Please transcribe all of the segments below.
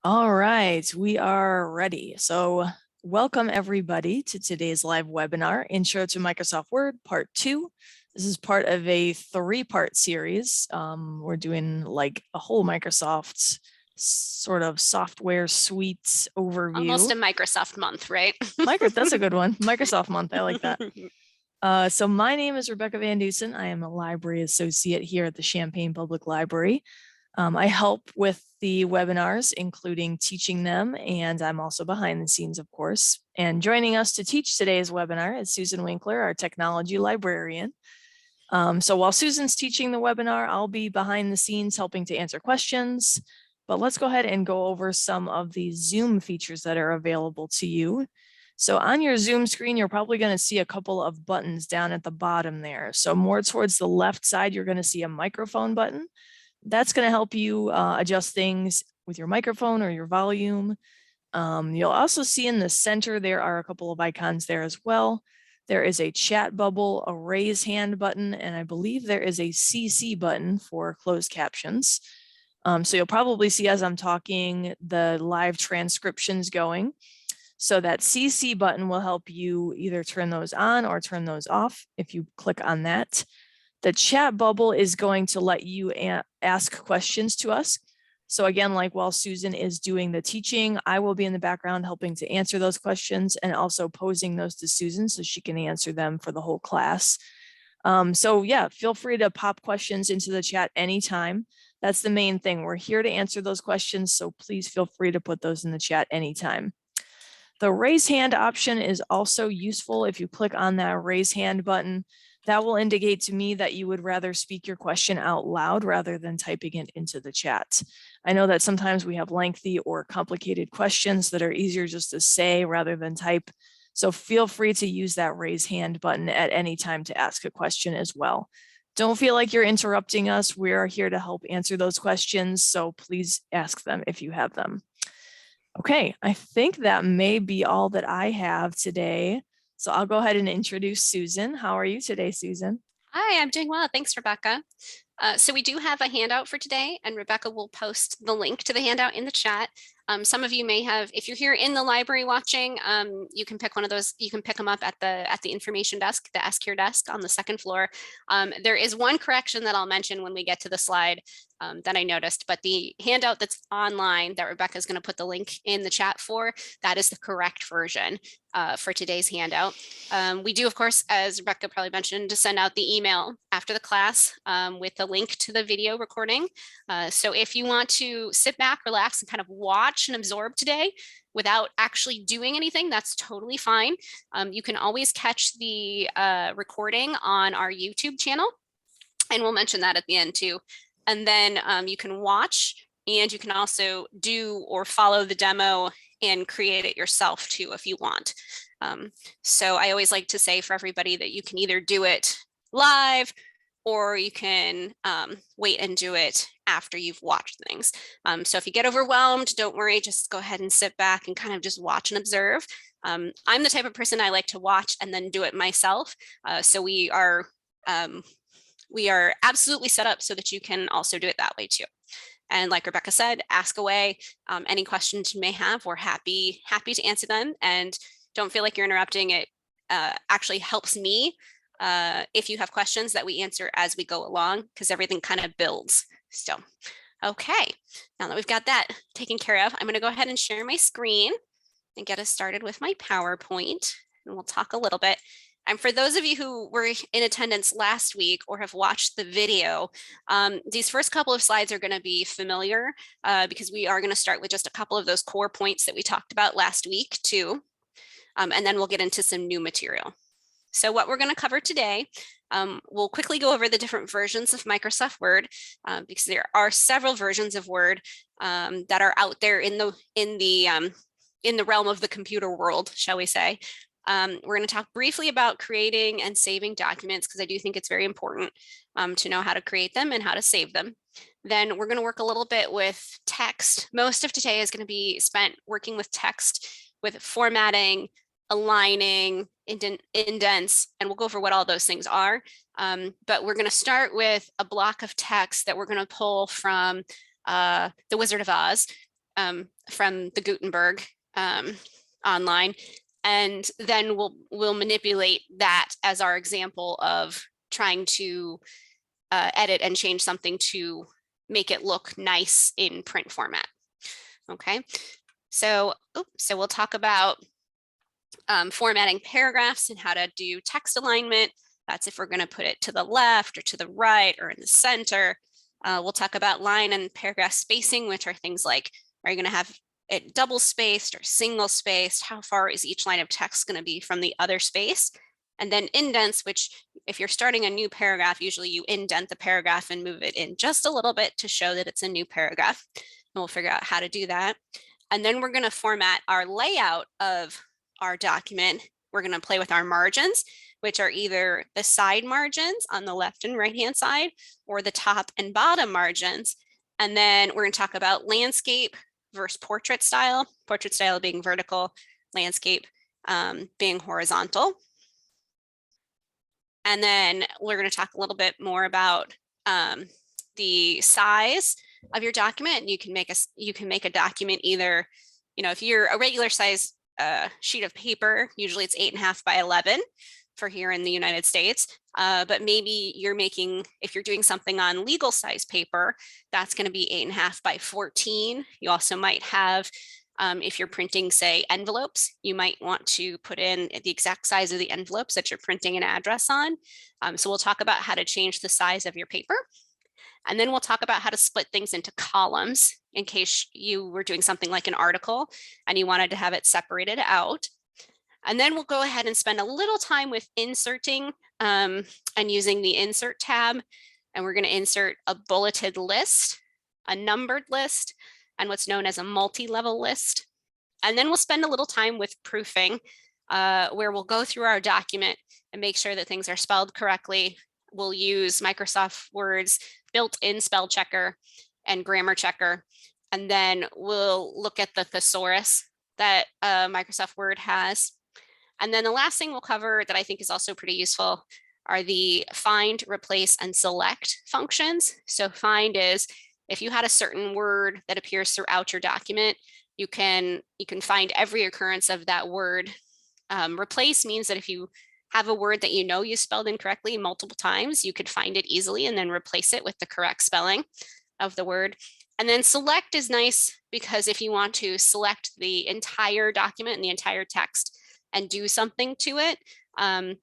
All right, we are ready. So welcome everybody to today's live webinar, Intro to Microsoft Word, Part 2. This is part of a 3-part series. We're doing like a whole Microsoft sort of software suite overview. Almost a Microsoft month, right? That's a good one. Microsoft month, I like that. So my name is Rebecca Van Dusen. I am a library associate here at the Champaign Public Library. I help with the webinars, including teaching them, and I'm also behind the scenes, of course. And joining us to teach today's webinar is Susan Winkler, our technology librarian. So while Susan's teaching the webinar, I'll be behind the scenes helping to answer questions. But let's go ahead and go over some of the Zoom features that are available to you. So on your Zoom screen, you're probably going to see a couple of buttons down at the bottom there. So more towards the left side, you're going to see a microphone button. That's going to help you adjust things with your microphone or your volume. You'll also see in the center, there are a couple of icons there as well. There is a chat bubble, a raise hand button, and I believe there is a CC button for closed captions. So you'll probably see as I'm talking, the live transcriptions going. So that CC button will help you either turn those on or turn those off if you click on that. The chat bubble is going to let you ask questions to us. So again, like while Susan is doing the teaching, I will be in the background helping to answer those questions and also posing those to Susan so she can answer them for the whole class. So yeah, feel free to pop questions into the chat anytime. That's the main thing. We're here to answer those questions, so please feel free to put those in the chat anytime. The raise hand option is also useful. If you click on that raise hand button, that will indicate to me that you would rather speak your question out loud rather than typing it into the chat. I know that sometimes we have lengthy or complicated questions that are easier just to say rather than type. So feel free to use that raise hand button at any time to ask a question as well. Don't feel like you're interrupting us. We are here to help answer those questions, so please ask them if you have them. Okay, I think that may be all that I have today. So I'll go ahead and introduce Susan. How are you today, Susan? Hi, I'm doing well. Thanks, Rebecca. So we do have a handout for today, and Rebecca will post the link to the handout in the chat. Some of you may have, if you're here in the library watching, you can pick one of those. You can pick them up at the information desk, the Ask Here desk on the second floor. There is one correction that I'll mention when we get to the slide that I noticed, but the handout that's online that Rebecca is going to put the link in the chat for, that is the correct version for today's handout. We do, of course, as Rebecca probably mentioned, to send out the email after the class with the link to the video recording. So if you want to sit back, relax, and kind of watch and absorb today without actually doing anything, that's totally fine. You can always catch the recording on our YouTube channel, and we'll mention that at the end too. And then you can watch, and you can also do or follow the demo and create it yourself too if you want. So I always like to say for everybody that you can either do it live or you can wait and do it after you've watched things. So if you get overwhelmed, don't worry, just go ahead and sit back and kind of just watch and observe. I'm the type of person I like to watch and then do it myself. So we are absolutely set up so that you can also do it that way too. And like Rebecca said, ask away any questions you may have. We're happy to answer them, and don't feel like you're interrupting. It actually helps me if you have questions that we answer as we go along, because everything kind of builds. So, okay, now that we've got that taken care of, I'm going to go ahead and share my screen and get us started with my PowerPoint, and we'll talk a little bit. And for those of you who were in attendance last week or have watched the video, these first couple of slides are going to be familiar because we are going to start with just a couple of those core points that we talked about last week too. And then we'll get into some new material. So what we're going to cover today, we'll quickly go over the different versions of Microsoft Word because there are several versions of Word that are out there in the realm of the computer world, shall we say. We're going to talk briefly about creating and saving documents because I do think it's very important to know how to create them and how to save them. Then we're going to work a little bit with text. Most of today is going to be spent working with text, with formatting, aligning, indents, and we'll go over what all those things are. But we're going to start with a block of text that we're going to pull from The Wizard of Oz. from the Gutenberg online. And then we'll manipulate that as our example of trying to edit and change something to make it look nice in print format. Okay, so we'll talk about formatting paragraphs and how to do text alignment. That's if we're going to put it to the left or to the right or in the center. We'll talk about line and paragraph spacing, which are things like, are you going to have it double spaced or single spaced? How far is each line of text going to be from the other space? And then indents, which if you're starting a new paragraph, usually you indent the paragraph and move it in just a little bit to show that it's a new paragraph. And we'll figure out how to do that. And then we're going to format our layout of our document. We're going to play with our margins, which are either the side margins on the left and right hand side or the top and bottom margins. And then we're going to talk about landscape versus portrait style being vertical, landscape being horizontal. And then we're going to talk a little bit more about the size of your document. You can make a document either, if you're a regular size sheet of paper, usually it's 8.5 by 11 for here in the United States. But maybe if you're doing something on legal size paper, that's going to be 8.5 by 14. You also might have, if you're printing, say, envelopes, you might want to put in the exact size of the envelopes that you're printing an address on. So we'll talk about how to change the size of your paper. And then we'll talk about how to split things into columns in case you were doing something like an article and you wanted to have it separated out. And then we'll go ahead and spend a little time with inserting and using the insert tab. And we're going to insert a bulleted list, a numbered list, and what's known as a multi-level list. And then we'll spend a little time with proofing, where we'll go through our document and make sure that things are spelled correctly. We'll use Microsoft Word's built-in spell checker and grammar checker. And then we'll look at the thesaurus that Microsoft Word has. And then the last thing we'll cover that I think is also pretty useful are the find, replace, and select functions. So find is if you had a certain word that appears throughout your document, you can find every occurrence of that word. Replace means that if you have a word that you spelled incorrectly multiple times, you could find it easily and then replace it with the correct spelling of the word. And then select is nice because if you want to select the entire document and the entire text and do something to it,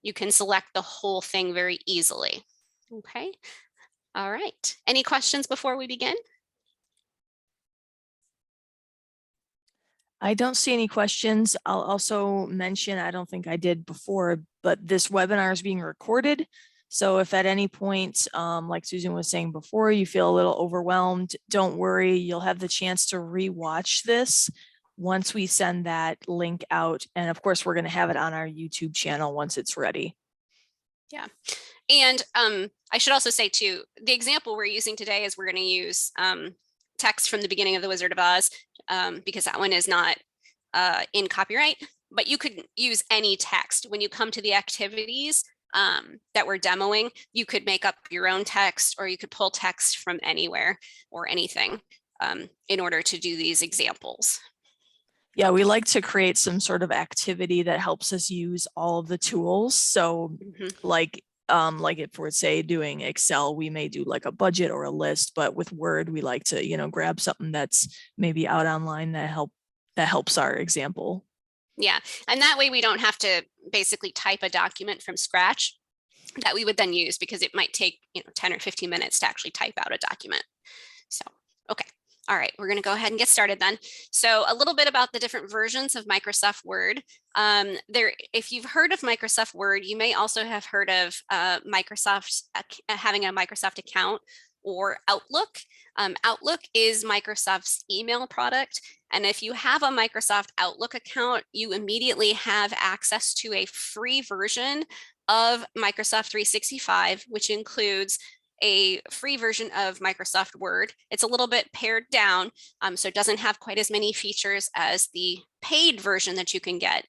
you can select the whole thing very easily. Okay. All right. Any questions before we begin? I don't see any questions. I'll also mention, I don't think I did before, but this webinar is being recorded. So if at any point, like Susan was saying before, you feel a little overwhelmed, don't worry, you'll have the chance to rewatch this once we send that link out. And of course, we're going to have it on our YouTube channel once it's ready. Yeah. And I should also say too, the example we're using today is we're going to use text from the beginning of The Wizard of Oz, because that one is not in copyright, but you could use any text. When you come to the activities that we're demoing, you could make up your own text or you could pull text from anywhere or anything in order to do these examples. Yeah, we like to create some sort of activity that helps us use all of the tools. So like if we're say doing Excel, we may do like a budget or a list, but with Word, we like to, grab something that's maybe out online that helps our example. Yeah, and that way we don't have to basically type a document from scratch that we would then use because it might take 10 or 15 minutes to actually type out a document. So, okay. All right, we're going to go ahead and get started then. So a little bit about the different versions of Microsoft Word. If you've heard of Microsoft Word, you may also have heard of Microsoft having a Microsoft account or Outlook. Outlook is Microsoft's email product. And if you have a Microsoft Outlook account, you immediately have access to a free version of Microsoft 365, which includes a free version of Microsoft Word. It's a little bit pared down, so it doesn't have quite as many features as the paid version that you can get.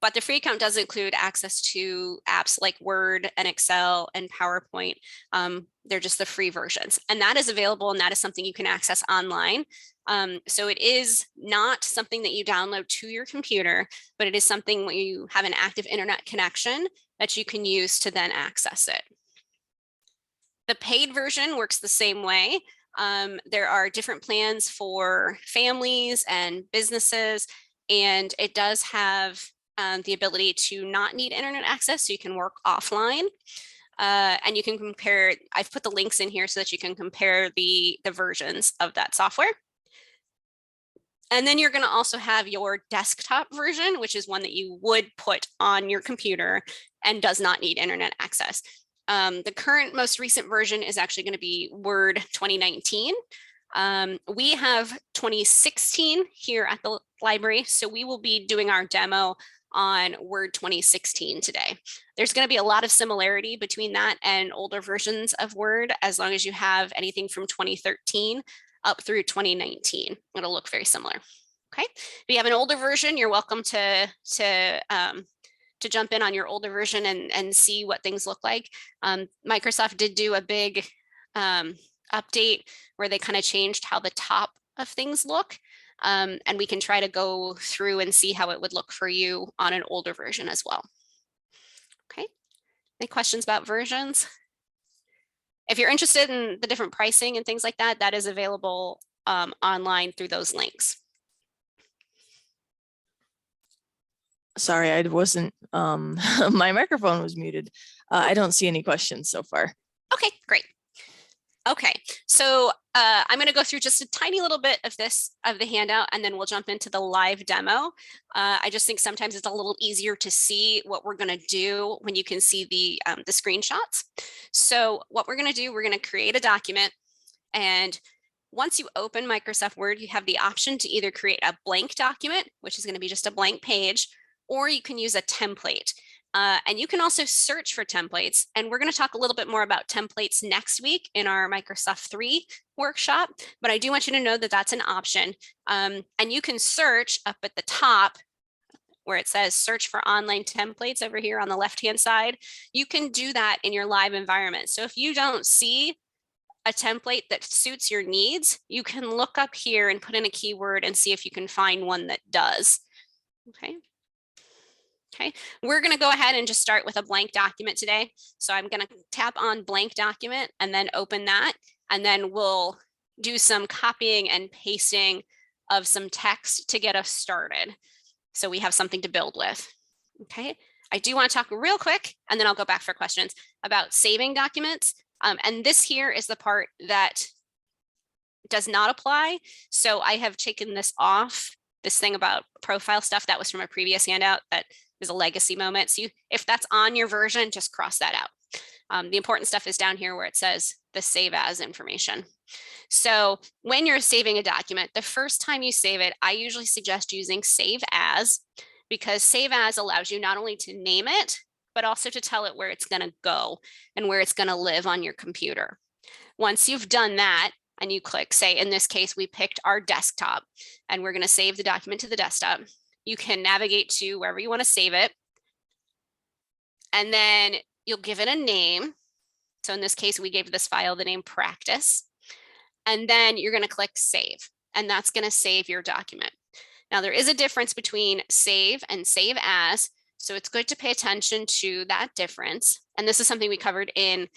But the free account does include access to apps like Word and Excel and PowerPoint. They're just the free versions, and that is available, and that is something you can access online. So it is not something that you download to your computer, but it is something where you have an active internet connection that you can use to then access it. The paid version works the same way. There are different plans for families and businesses, and it does have the ability to not need internet access, so you can work offline. And you can compare, I've put the links in here so that you can compare the versions of that software. And then you're going to also have your desktop version, which is one that you would put on your computer and does not need internet access. The current most recent version is actually going to be Word 2019. We have 2016 here at the library, so we will be doing our demo on Word 2016 today. There's going to be a lot of similarity between that and older versions of Word, as long as you have anything from 2013 up through 2019. It'll look very similar. Okay, if you have an older version, you're welcome to jump in on your older version and see what things look like. Microsoft did do a big update where they kind of changed how the top of things look. And we can try to go through and see how it would look for you on an older version as well. Okay, any questions about versions? If you're interested in the different pricing and things like that, that is available online through those links. Sorry, I wasn't, my microphone was muted. I don't see any questions so far. Okay, great. Okay, so I'm going to go through just a tiny little bit of the handout, and then we'll jump into the live demo. I just think sometimes it's a little easier to see what we're going to do when you can see the screenshots. So what we're going to do, we're going to create a document, and once you open Microsoft Word, you have the option to either create a blank document, which is going to be just a blank page, or you can use a template. And you can also search for templates. And we're going to talk a little bit more about templates next week in our Microsoft 3 workshop. But I do want you to know that that's an option. And you can search up at the top where it says search for online templates over here on the left-hand side. You can do that in your live environment. So if you don't see a template that suits your needs, you can look up here and put in a keyword and see if you can find one that does. Okay. Okay, we're going to go ahead and just start with a blank document today. So I'm going to tap on blank document and then open that, and then we'll do some copying and pasting of some text to get us started, so we have something to build with. Okay, I do want to talk real quick, and then I'll go back for questions about saving documents. And this here is the part that does not apply. So I have taken this off, this thing about profile stuff that was from a previous handout that is a legacy moment. So if that's on your version, just cross that out. The important stuff is down here where it says the save as information. So when you're saving a document, the first time you save it, I usually suggest using save as, because save as allows you not only to name it, but also to tell it where it's going to go and where it's going to live on your computer. Once you've done that, and you click, say, in this case, we picked our desktop, and we're going to save the document to the desktop. You can navigate to wherever you want to save it, and then you'll give it a name. So in this case, we gave this file the name practice, and then you're going to click save, and that's going to save your document. Now, there is a difference between save and save as, so it's good to pay attention to that difference. And this is something we covered in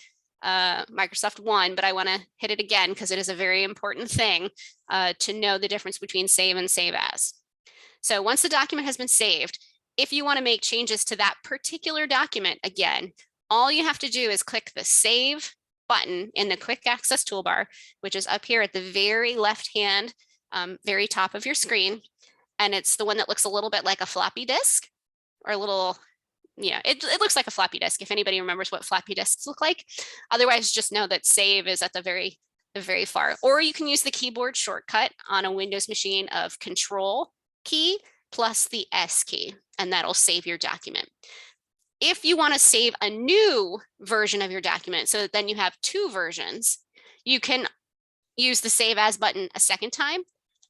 Microsoft 1, but I want to hit it again because it is a very important thing to know the difference between save and save as. So once the document has been saved, if you want to make changes to that particular document again, all you have to do is click the save button in the quick access toolbar, which is up here at the very left hand, very top of your screen. And it's the one that looks a little bit like a floppy disk, or a little, yeah, it looks like a floppy disk, if anybody remembers what floppy disks look like. Otherwise, just know that save is at the very far. Or you can use the keyboard shortcut on a Windows machine of Control key plus the S key, and that'll save your document. If you want to save a new version of your document so that then you have two versions, you can use the save as button a second time.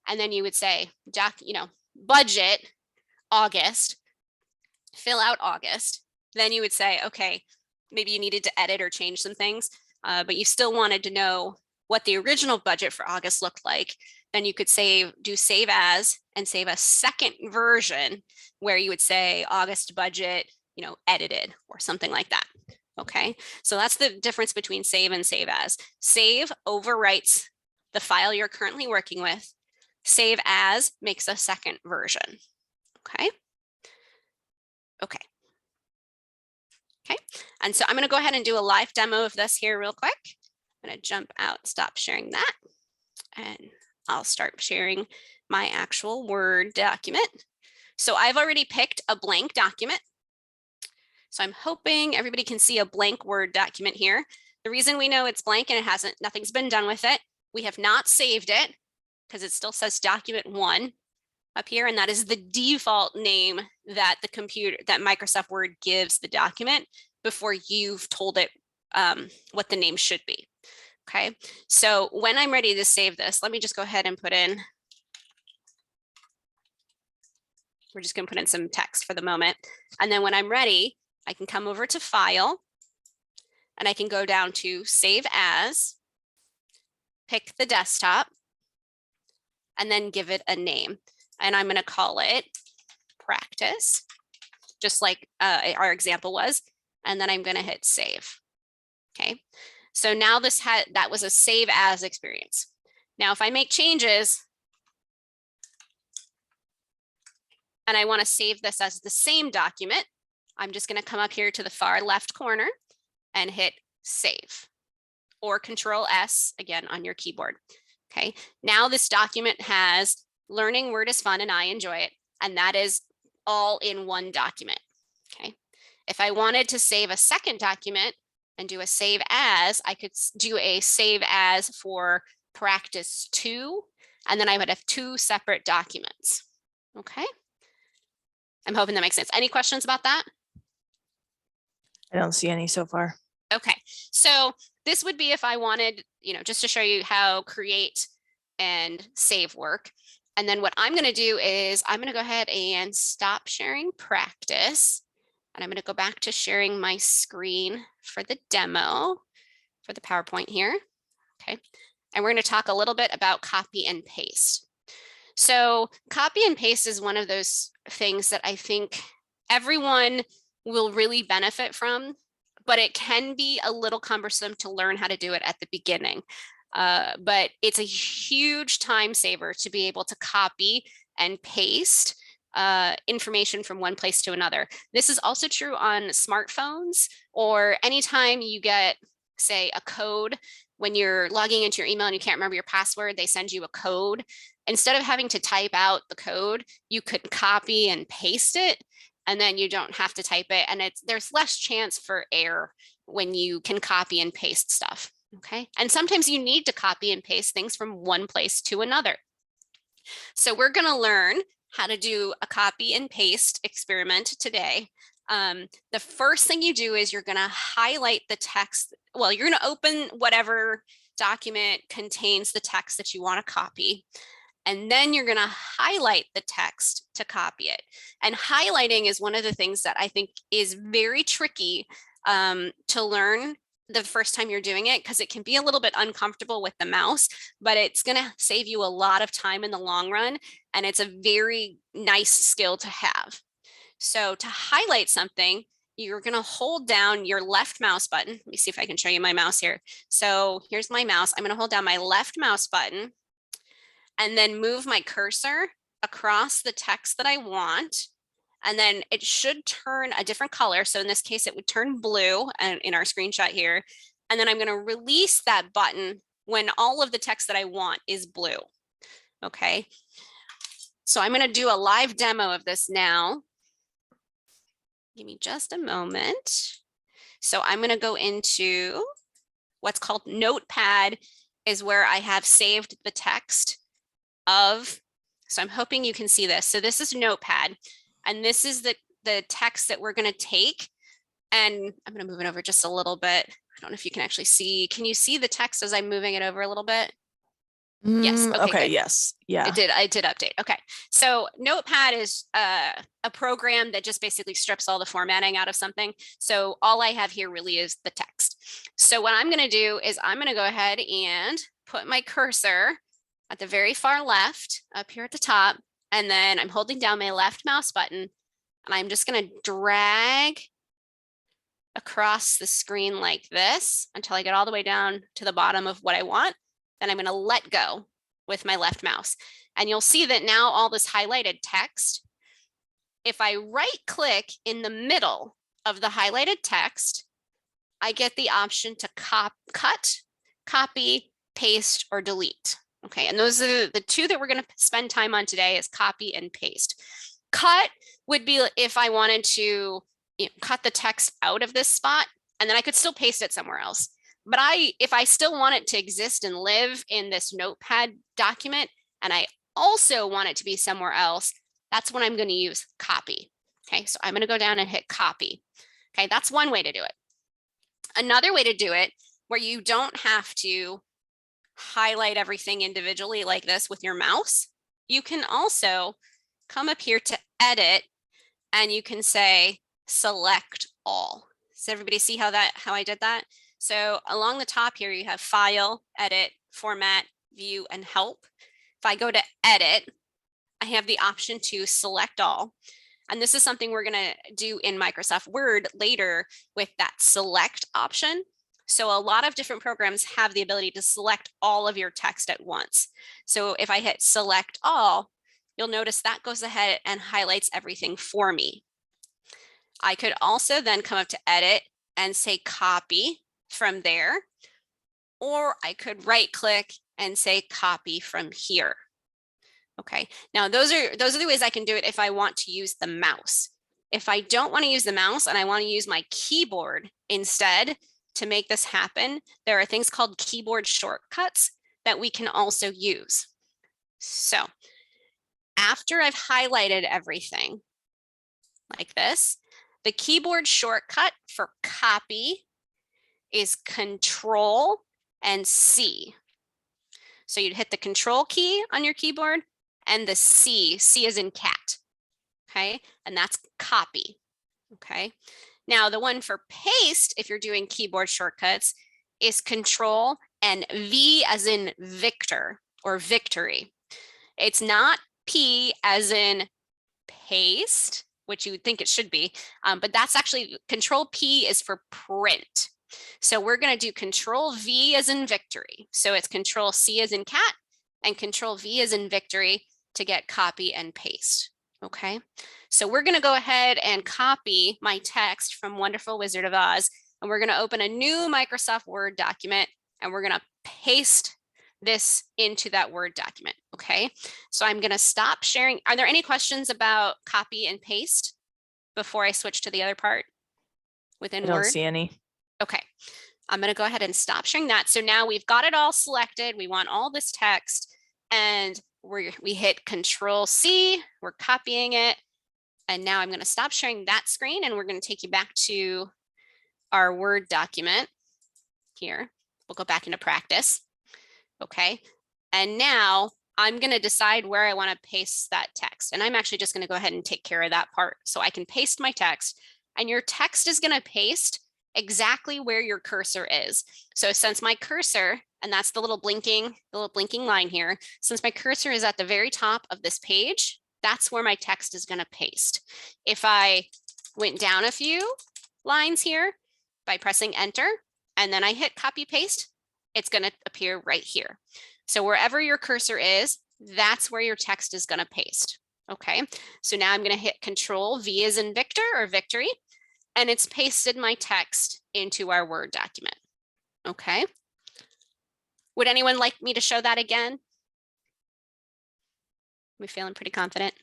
And then you would say, budget August, fill out August. Then you would say, okay, maybe you needed to edit or change some things, but you still wanted to know what the original budget for August looked like. Then you could do save as and save a second version where you would say August budget, edited or something like that. Okay, so that's the difference between save and save as. Save overwrites the file you're currently working with. Save as makes a second version. Okay. Okay. Okay. And so I'm going to go ahead and do a live demo of this here real quick. I'm going to jump out, stop sharing that, and I'll start sharing my actual Word document. So I've already picked a blank document. So I'm hoping everybody can see a blank Word document here. The reason we know it's blank and nothing's been done with it, we have not saved it because it still says document 1 up here, and that is the default name that that Microsoft Word gives the document before you've told it what the name should be. Okay, so when I'm ready to save this, let me just go ahead and we're just going to put in some text for the moment. And then when I'm ready, I can come over to File, and I can go down to Save As, pick the desktop, and then give it a name. And I'm going to call it Practice, just like our example was. And then I'm going to hit Save. Okay, so now that was a Save As experience. Now, if I make changes and I want to save this as the same document, I'm just going to come up here to the far left corner and hit Save, or Control S again on your keyboard. Okay, now this document has learning Word is fun and I enjoy it, and that is all in one document. Okay, if I wanted to save a second document and do a save as, I could do a save as for practice 2, and then I would have 2 separate documents. Okay, I'm hoping that makes sense. Any questions about that? I don't see any so far. Okay, so this would be if I wanted, just to show you how create and save work. And then what I'm going to do is I'm going to go ahead and stop sharing practice. And I'm going to go back to sharing my screen for the demo for the PowerPoint here. Okay, and we're going to talk a little bit about copy and paste. So copy and paste is one of those things that I think everyone will really benefit from, but it can be a little cumbersome to learn how to do it at the beginning. But it's a huge time saver to be able to copy and paste information from one place to another. This is also true on smartphones, or anytime you get, say, a code when you're logging into your email and you can't remember your password, they send you a code. Instead of having to type out the code, you could copy and paste it, and then you don't have to type it. And there's less chance for error when you can copy and paste stuff. Okay, and sometimes you need to copy and paste things from one place to another. So we're going to learn how to do a copy and paste experiment today. The first thing you do is you're going to highlight the text. Well, you're going to open whatever document contains the text that you want to copy. And then you're going to highlight the text to copy it. And highlighting is one of the things that I think is very tricky to learn the first time you're doing it, because it can be a little bit uncomfortable with the mouse, but it's going to save you a lot of time in the long run. And it's a very nice skill to have. So to highlight something, you're going to hold down your left mouse button. Let me see if I can show you my mouse here. So here's my mouse. I'm going to hold down my left mouse button and then move my cursor across the text that I want. And then it should turn a different color. So in this case, it would turn blue in our screenshot here. And then I'm going to release that button when all of the text that I want is blue. Okay. So I'm going to do a live demo of this now. Give me just a moment. So I'm going to go into what's called Notepad, is where I have saved the text of. So I'm hoping you can see this. So this is Notepad. And this is the text that we're going to take And I'm going to move it over just a little bit. I don't know if you can actually see. Can you see the text as I'm moving it over a little bit? Yes. Okay, Okay. good. Yes. Yeah. I did update. Okay. So Notepad is a program that just basically strips all the formatting out of something. So all I have here really is the text. So what I'm going to do is I'm going to go ahead and put my cursor at the very far left up here at the top. And then I'm holding down my left mouse button and I'm just going to drag across the screen like this until I get all the way down to the bottom of what I want. Then I'm going to let go with my left mouse. And you'll see that now all this highlighted text, if I right click in the middle of the highlighted text, I get the option to cut, copy, paste, or delete. Okay, and those are the two that we're going to spend time on today is copy and paste. Cut would be if I wanted to cut the text out of this spot, and then I could still paste it somewhere else. But if I still want it to exist and live in this Notepad document, and I also want it to be somewhere else, that's when I'm going to use copy. Okay, so I'm going to go down and hit copy. Okay, that's one way to do it. Another way to do it where you don't have to highlight everything individually like this with your mouse, you can also come up here to edit and you can say select all. Does everybody see how I did that? So along the top here, you have file, edit, format, view, and help. If I go to edit, I have the option to select all. And this is something we're going to do in Microsoft Word later with that select option. So a lot of different programs have the ability to select all of your text at once. So if I hit select all, you'll notice that goes ahead and highlights everything for me. I could also then come up to edit and say copy from there, or I could right click and say copy from here. Okay, now those are the ways I can do it if I want to use the mouse. If I don't want to use the mouse and I want to use my keyboard instead to make this happen, there are things called keyboard shortcuts that we can also use. So after I've highlighted everything like this, the keyboard shortcut for copy is Control and C. So you'd hit the Control key on your keyboard and the C is in cat, okay? And that's copy, okay? Now the one for paste, if you're doing keyboard shortcuts, is Control and V as in Victor or victory. It's not P as in paste, which you would think it should be, but that's actually Control P is for print. So we're going to do Control V as in victory. So it's Control C as in cat and Control V as in victory to get copy and paste. Okay, so we're going to go ahead and copy my text from Wonderful Wizard of Oz, and we're going to open a new Microsoft Word document, and we're going to paste this into that Word document. Okay, so I'm going to stop sharing. Are there any questions about copy and paste before I switch to the other part within I don't Word? see any. Okay, I'm going to go ahead and stop sharing that. So now we've got it all selected. We want all this text, and we hit Control C, we're copying it. And now I'm going to stop sharing that screen and we're going to take you back to our Word document here. We'll go back into practice. Okay. And now I'm going to decide where I want to paste that text. And I'm actually just going to go ahead and take care of that part. So I can paste my text and your text is going to paste exactly where your cursor is. So since my cursor, and that's the little blinking line here, since my cursor is at the very top of this page, that's where my text is going to paste. If I went down a few lines here by pressing enter, and then I hit copy paste, it's going to appear right here. So wherever your cursor is, that's where your text is going to paste. Okay, so now I'm going to hit Control V as in Victor or victory, and it's pasted my text into our Word document. Okay. Would anyone like me to show that again? We feeling pretty confident?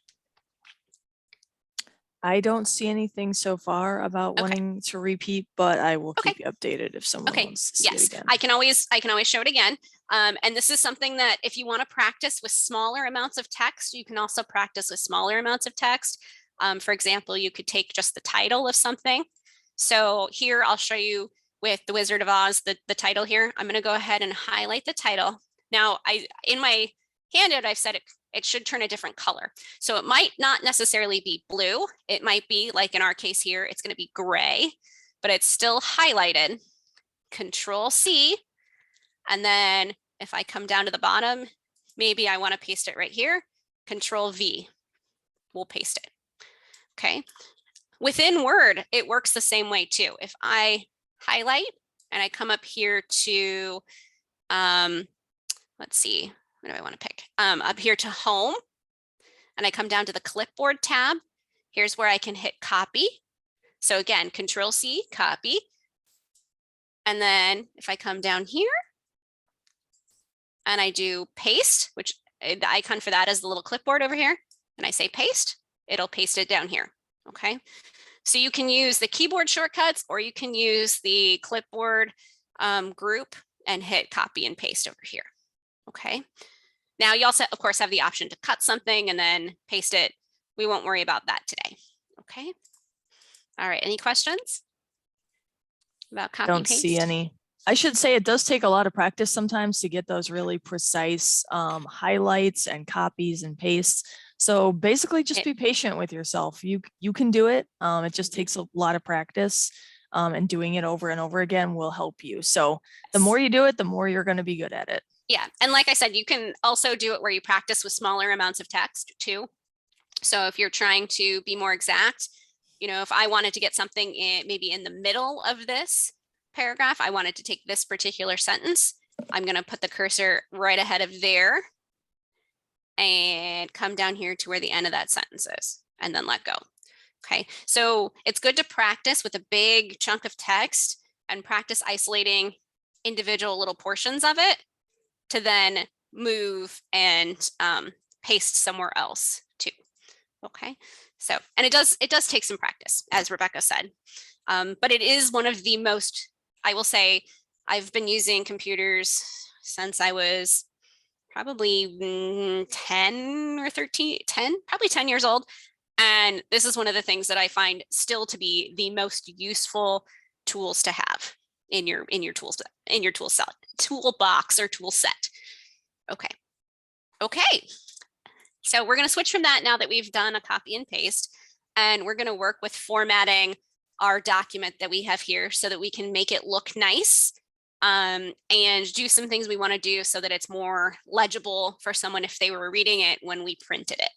I don't see anything so far about wanting to repeat, but I will keep you updated if someone wants to see it again. I can always show it again. And this is something that if you want to practice with smaller amounts of text, you can also practice with smaller amounts of text. For example, you could take just the title of something. So here I'll show you with the Wizard of Oz, the title here. I'm going to go ahead and highlight the title. Now, in my handout, I've said it should turn a different color. So it might not necessarily be blue. It might be, like in our case here, it's going to be gray, but it's still highlighted. Control C. And then if I come down to the bottom, maybe I want to paste it right here. Control V. We'll paste it. Okay. Within Word, it works the same way too. If I highlight and I come up here to, let's see, what do I want to pick? Up here to Home, and I come down to the Clipboard tab. Here's where I can hit Copy. So again, Control C, copy. And then if I come down here and I do paste, which the icon for that is the little clipboard over here, and I say paste, it'll paste it down here. Okay. So you can use the keyboard shortcuts, or you can use the clipboard group and hit copy and paste over here. Okay. Now you also, of course, have the option to cut something and then paste it. We won't worry about that today. Okay. All right. Any questions about copy and Don't paste? see any. I should say it does take a lot of practice sometimes to get those really precise highlights and copies and pastes. So basically just be patient with yourself. You can do it. It just takes a lot of practice, and doing it over and over again will help you. So the more you do it, the more you're going to be good at it. Yeah. And like I said, you can also do it where you practice with smaller amounts of text too. So if you're trying to be more exact, you know, if I wanted to get something in maybe in the middle of this paragraph, I wanted to take this particular sentence, I'm going to put the cursor right ahead of there and come down here to where the end of that sentence is, and then let go. Okay, so it's good to practice with a big chunk of text and practice isolating individual little portions of it to then move and paste somewhere else too. Okay, so, and it does take some practice, as Rebecca said, but it is one of the most, I will say, I've been using computers since I was probably 10 or 13, 10, probably 10 years old. And this is one of the things that I find still to be the most useful tools to have in your toolbox or tool set. Okay. Okay. So we're going to switch from that now that we've done a copy and paste, and we're going to work with formatting our document that we have here so that we can make it look nice, and do some things we want to do so that it's more legible for someone if they were reading it when we printed it.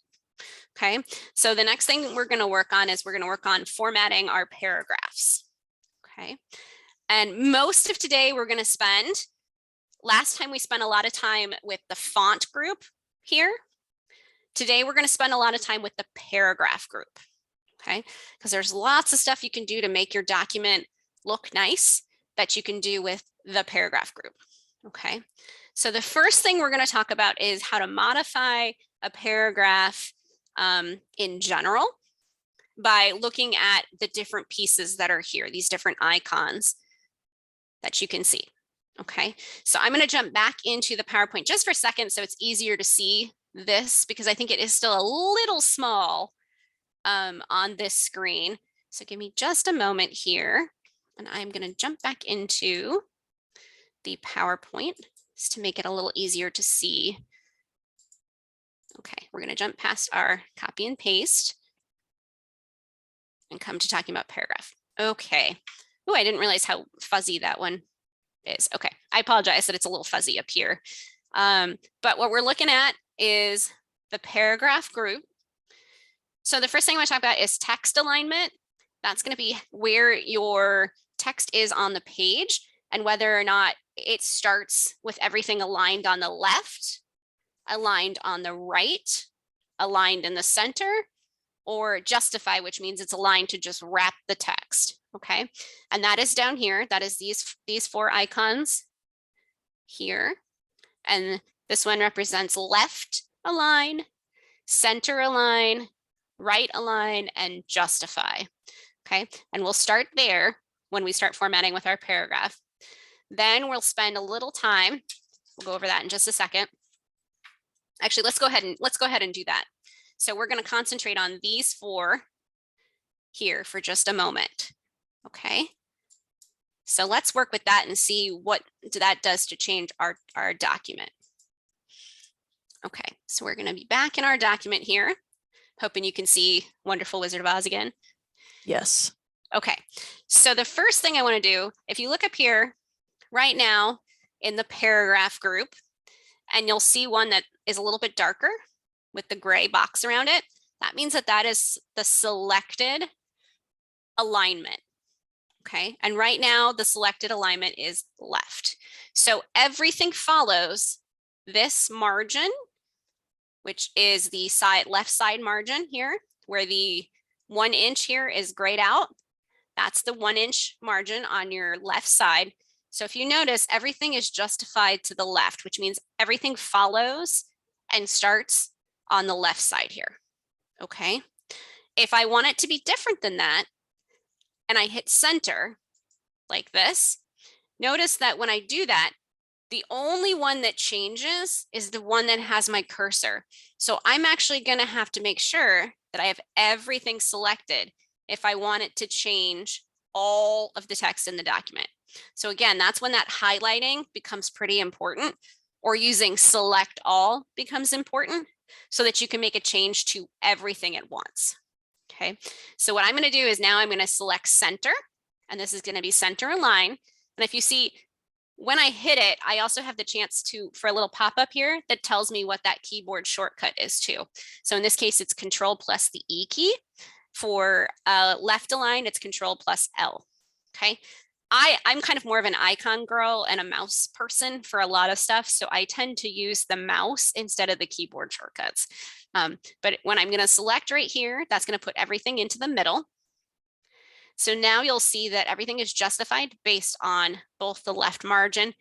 Okay, so the next thing we're going to work on is we're going to work on formatting our paragraphs. Okay, and most of today we're going to spend, last time we spent a lot of time with the font group here. Today we're going to spend a lot of time with the paragraph group. Okay, because there's lots of stuff you can do to make your document look nice that you can do with the paragraph group. Okay, so the first thing we're going to talk about is how to modify a paragraph in general by looking at the different pieces that are here, these different icons that you can see. Okay, so I'm going to jump back into the PowerPoint just for a second so it's easier to see this, because I think it is still a little small on this screen. So give me just a moment here, and I'm going to jump back into the PowerPoint just to make it a little easier to see. Okay, we're going to jump past our copy and paste and come to talking about paragraph. Okay. Oh, I didn't realize how fuzzy that one is. Okay, I apologize that it's a little fuzzy up here. But what we're looking at is the paragraph group. So the first thing I want to talk about is text alignment. That's going to be where your text is on the page and whether or not it starts with everything aligned on the left, aligned on the right, aligned in the center, or justify, which means it's aligned to just wrap the text. Okay, and that is down here. That is these four icons here. And this one represents left align, center align, right align, and justify. Okay, and we'll start there when we start formatting with our paragraph. Then we'll spend a little time, we'll go over that in just a second. Actually, let's go ahead and do that. So we're going to concentrate on these four here for just a moment. Okay. So let's work with that and see what that does to change our document. Okay, so we're going to be back in our document here. Hoping you can see Wonderful Wizard of Oz again. Yes. Okay, so the first thing I want to do, if you look up here right now in the paragraph group, and you'll see one that is a little bit darker with the gray box around it, that means that that is the selected alignment. Okay, and right now the selected alignment is left. So everything follows this margin, which is the left side margin here, where the 1 inch here is grayed out. That's the 1 inch margin on your left side. So if you notice, everything is justified to the left, which means everything follows and starts on the left side here. Okay. If I want it to be different than that, and I hit center like this, notice that when I do that, the only one that changes is the one that has my cursor. So I'm actually going to have to make sure that I have everything selected if I want it to change all of the text in the document. So again, that's when that highlighting becomes pretty important, or using select all becomes important, so that you can make a change to everything at once. Okay, so what I'm going to do is now I'm going to select center, and this is going to be center align. And if you see, when I hit it, I also have the chance for a little pop-up here that tells me what that keyboard shortcut is too. So in this case, it's Control plus the E key. For left align, it's Control plus L. Okay, I'm kind of more of an icon girl and a mouse person for a lot of stuff, so I tend to use the mouse instead of the keyboard shortcuts. But when I'm going to select right here, that's going to put everything into the middle. So now you'll see that everything is justified based on both the left margin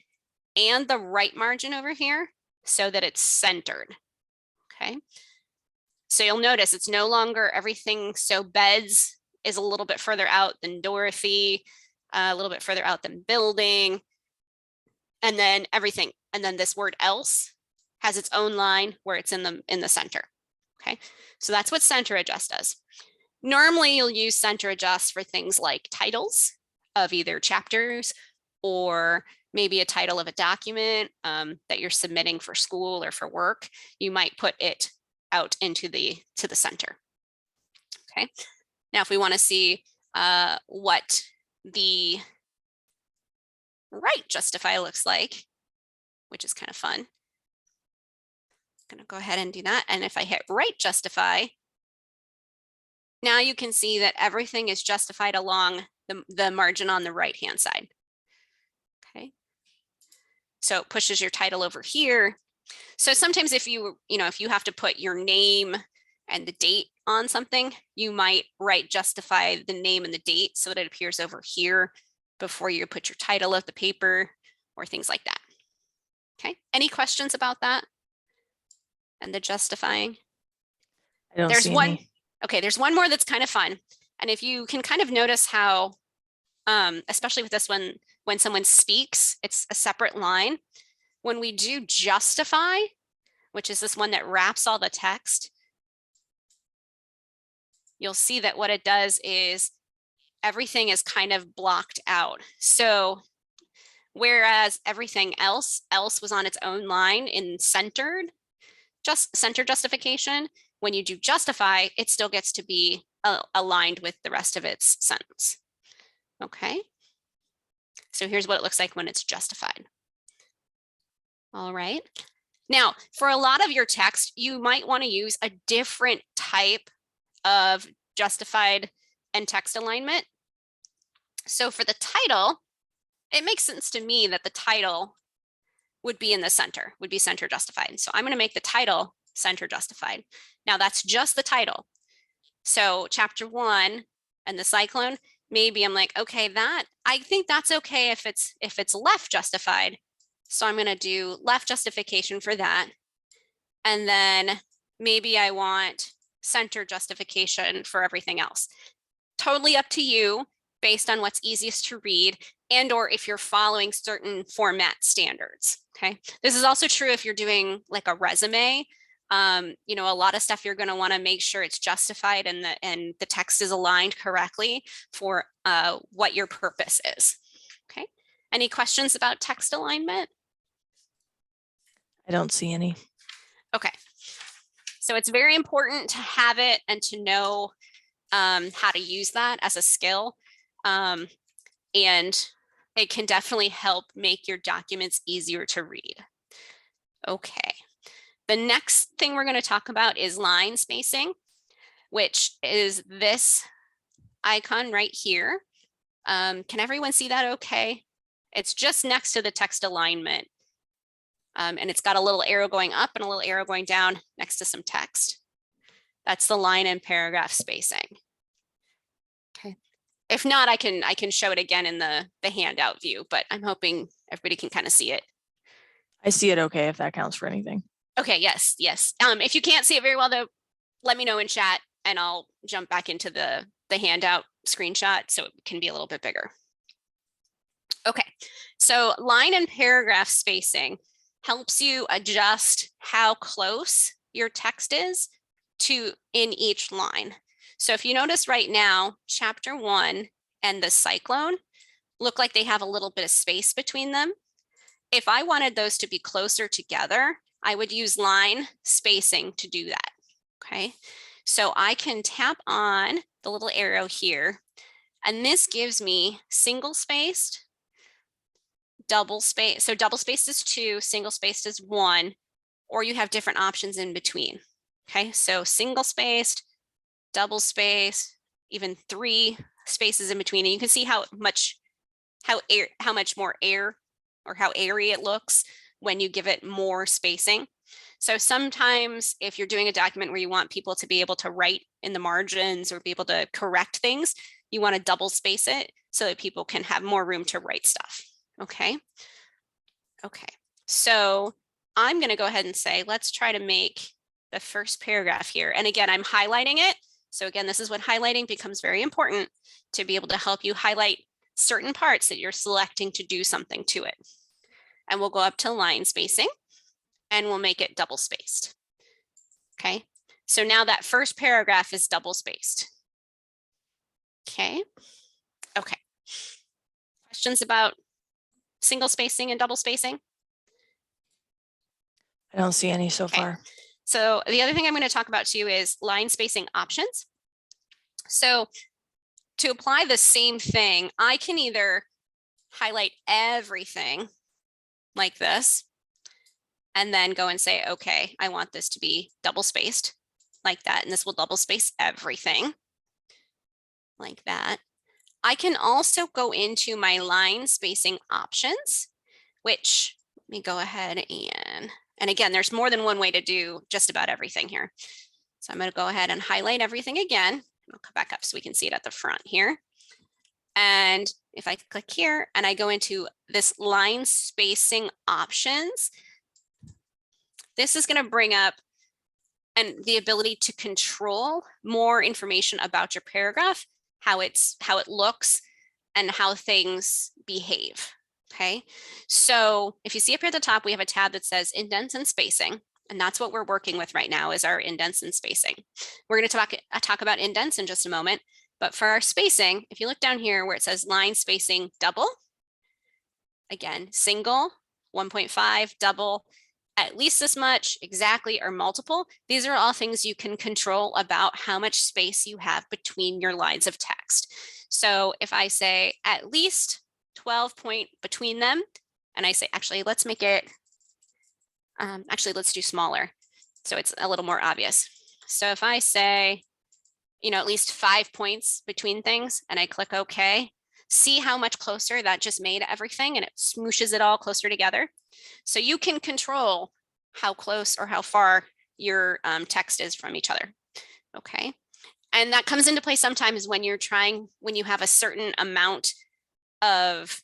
and the right margin over here, so that it's centered. Okay. So you'll notice it's no longer everything. So beds is a little bit further out than Dorothy, a little bit further out than building, and then everything. And then this word else has its own line where it's in the center. Okay. So that's what center adjust does. Normally you'll use center adjust for things like titles of either chapters, or maybe a title of a document that you're submitting for school or for work. You might put it out into to the center. Okay. Now, if we want to see what the right justify looks like, which is kind of fun, I'm going to go ahead and do that. And if I hit right justify, now you can see that everything is justified along the margin on the right hand side. Okay. So it pushes your title over here. So sometimes if you have to put your name and the date on something, you might right justify the name and the date so that it appears over here before you put your title of the paper or things like that. Okay. Any questions about that and the justifying? I don't There's see one. any. Okay, there's one more that's kind of fun. And if you can kind of notice how, especially with this one, when someone speaks, it's a separate line. When we do justify, which is this one that wraps all the text, you'll see that what it does is everything is kind of blocked out. So whereas everything else was on its own line in center justification, when you do justify, it still gets to be aligned with the rest of its sentence. Okay. So here's what it looks like when it's justified. All right. Now, for a lot of your text, you might want to use a different type of justified and text alignment. So for the title, it makes sense to me that the title would be in the center, would be center justified. So I'm going to make the title center justified. Now that's just the title. So chapter 1 and the cyclone, maybe I'm like, okay, I think that's okay if it's left justified. So I'm going to do left justification for that. And then maybe I want center justification for everything else. Totally up to you based on what's easiest to read, and or if you're following certain format standards. Okay. This is also true if you're doing like a resume. You know, a lot of stuff you're going to want to make sure it's justified and the text is aligned correctly for what your purpose is. Okay. Any questions about text alignment? I don't see any. Okay. So it's very important to have it and to know how to use that as a skill. And it can definitely help make your documents easier to read. Okay. The next thing we're going to talk about is line spacing, which is this icon right here. Can everyone see that okay? It's just next to the text alignment. And it's got a little arrow going up and a little arrow going down next to some text. That's the line and paragraph spacing. Okay. If not, I can show it again in the handout view, but I'm hoping everybody can kind of see it. I see it okay, if that counts for anything. Okay, yes. If you can't see it very well, though, let me know in chat and I'll jump back into the handout screenshot so it can be a little bit bigger. Okay, so line and paragraph spacing helps you adjust how close your text is to in each line. So if you notice right now, chapter 1 and the cyclone look like they have a little bit of space between them. If I wanted those to be closer together, I would use line spacing to do that. Okay, so I can tap on the little arrow here, and this gives me single spaced, double space. So double spaced is 2, single spaced is 1, or you have different options in between. Okay, so single spaced, double spaced, even 3 spaces in between, and you can see how much more air or how airy it looks when you give it more spacing. So sometimes if you're doing a document where you want people to be able to write in the margins or be able to correct things, you want to double space it so that people can have more room to write stuff. Okay. Okay. So I'm going to go ahead and say, let's try to make the first paragraph here. And again, I'm highlighting it. So again, this is what highlighting becomes very important to be able to help you highlight certain parts that you're selecting to do something to it. And we'll go up to line spacing and we'll make it double spaced. Okay, so now that first paragraph is double spaced. Okay, okay. Questions about single spacing and double spacing? I don't see any so far. So the other thing I'm going to talk about too is line spacing options. So to apply the same thing, I can either highlight everything like this, and then go and say, okay, I want this to be double spaced like that. And this will double space everything like that. I can also go into my line spacing options, which let me go ahead and again, there's more than one way to do just about everything here. So I'm going to go ahead and highlight everything again. I'll come back up so we can see it at the front here. And if I click here and I go into this line spacing options, this is going to bring up and the ability to control more information about your paragraph, how it looks and how things behave. Okay, so if you see up here at the top, we have a tab that says indents and spacing, and that's what we're working with right now is our indents and spacing. We're going to talk about indents in just a moment, but for our spacing, if you look down here where it says line spacing double, again, single, 1.5, double, at least this much, exactly, or multiple. These are all things you can control about how much space you have between your lines of text. So if I say at least 12 point between them, and I say, actually, let's make it, let's do smaller. So it's a little more obvious. So if I say, at least 5 points between things, and I click OK, see how much closer that just made everything, and it smooshes it all closer together. So you can control how close or how far your text is from each other. Okay. And that comes into play sometimes when you have a certain amount of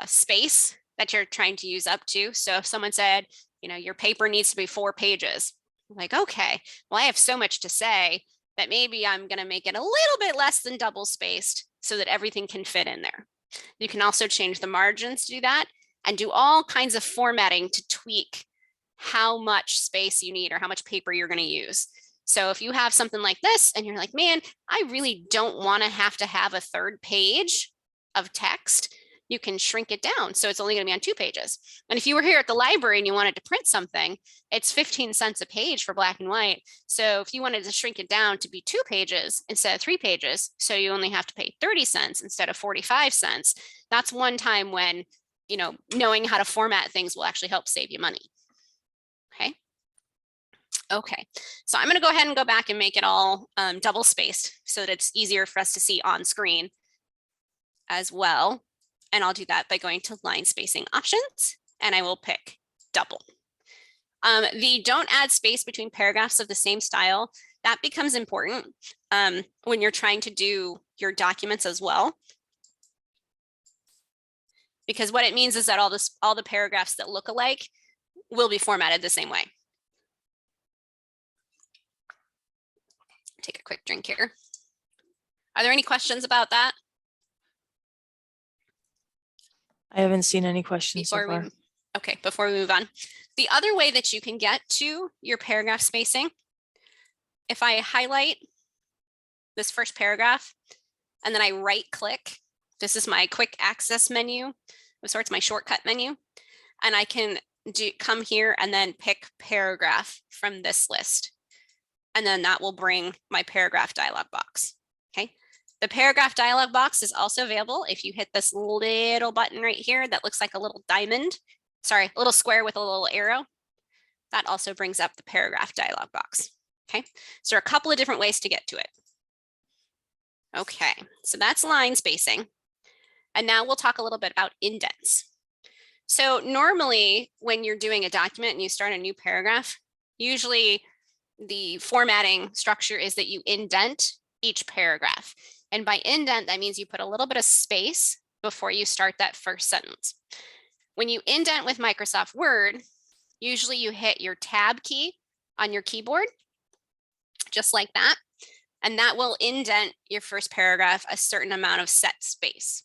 space that you're trying to use up to. So if someone said, your paper needs to be 4 pages, I'm like, okay, well, I have so much to say that maybe I'm going to make it a little bit less than double spaced so that everything can fit in there. You can also change the margins to do that and do all kinds of formatting to tweak how much space you need or how much paper you're going to use. So if you have something like this and you're like, man, I really don't want to have a third page of text, you can shrink it down. So it's only going to be on 2 pages. And if you were here at the library and you wanted to print something, it's 15 cents a page for black and white. So if you wanted to shrink it down to be 2 pages instead of 3 pages, so you only have to pay 30 cents instead of 45 cents, that's one time when, you know, knowing how to format things will actually help save you money. Okay. Okay, so I'm going to go ahead and go back and make it all double spaced so that it's easier for us to see on screen as well. And I'll do that by going to line spacing options, and I will pick double. The don't add space between paragraphs of the same style, that becomes important when you're trying to do your documents as well. Because what it means is that all the paragraphs that look alike will be formatted the same way. Take a quick drink here. Are there any questions about that? I haven't seen any questions so far. Okay, before we move on. The other way that you can get to your paragraph spacing, if I highlight this first paragraph and then I right click, this is my quick access menu, of sorts, my shortcut menu, and I can come here and then pick paragraph from this list. And then that will bring my paragraph dialog box. Okay. The paragraph dialog box is also available if you hit this little button right here that looks like a little diamond, sorry, a little square with a little arrow. That also brings up the paragraph dialog box. Okay. So there are a couple of different ways to get to it. Okay. So that's line spacing. And now we'll talk a little bit about indents. So normally when you're doing a document and you start a new paragraph, usually the formatting structure is that you indent each paragraph. And by indent, that means you put a little bit of space before you start that first sentence. When you indent with Microsoft Word, usually you hit your tab key on your keyboard, just like that. And that will indent your first paragraph a certain amount of set space.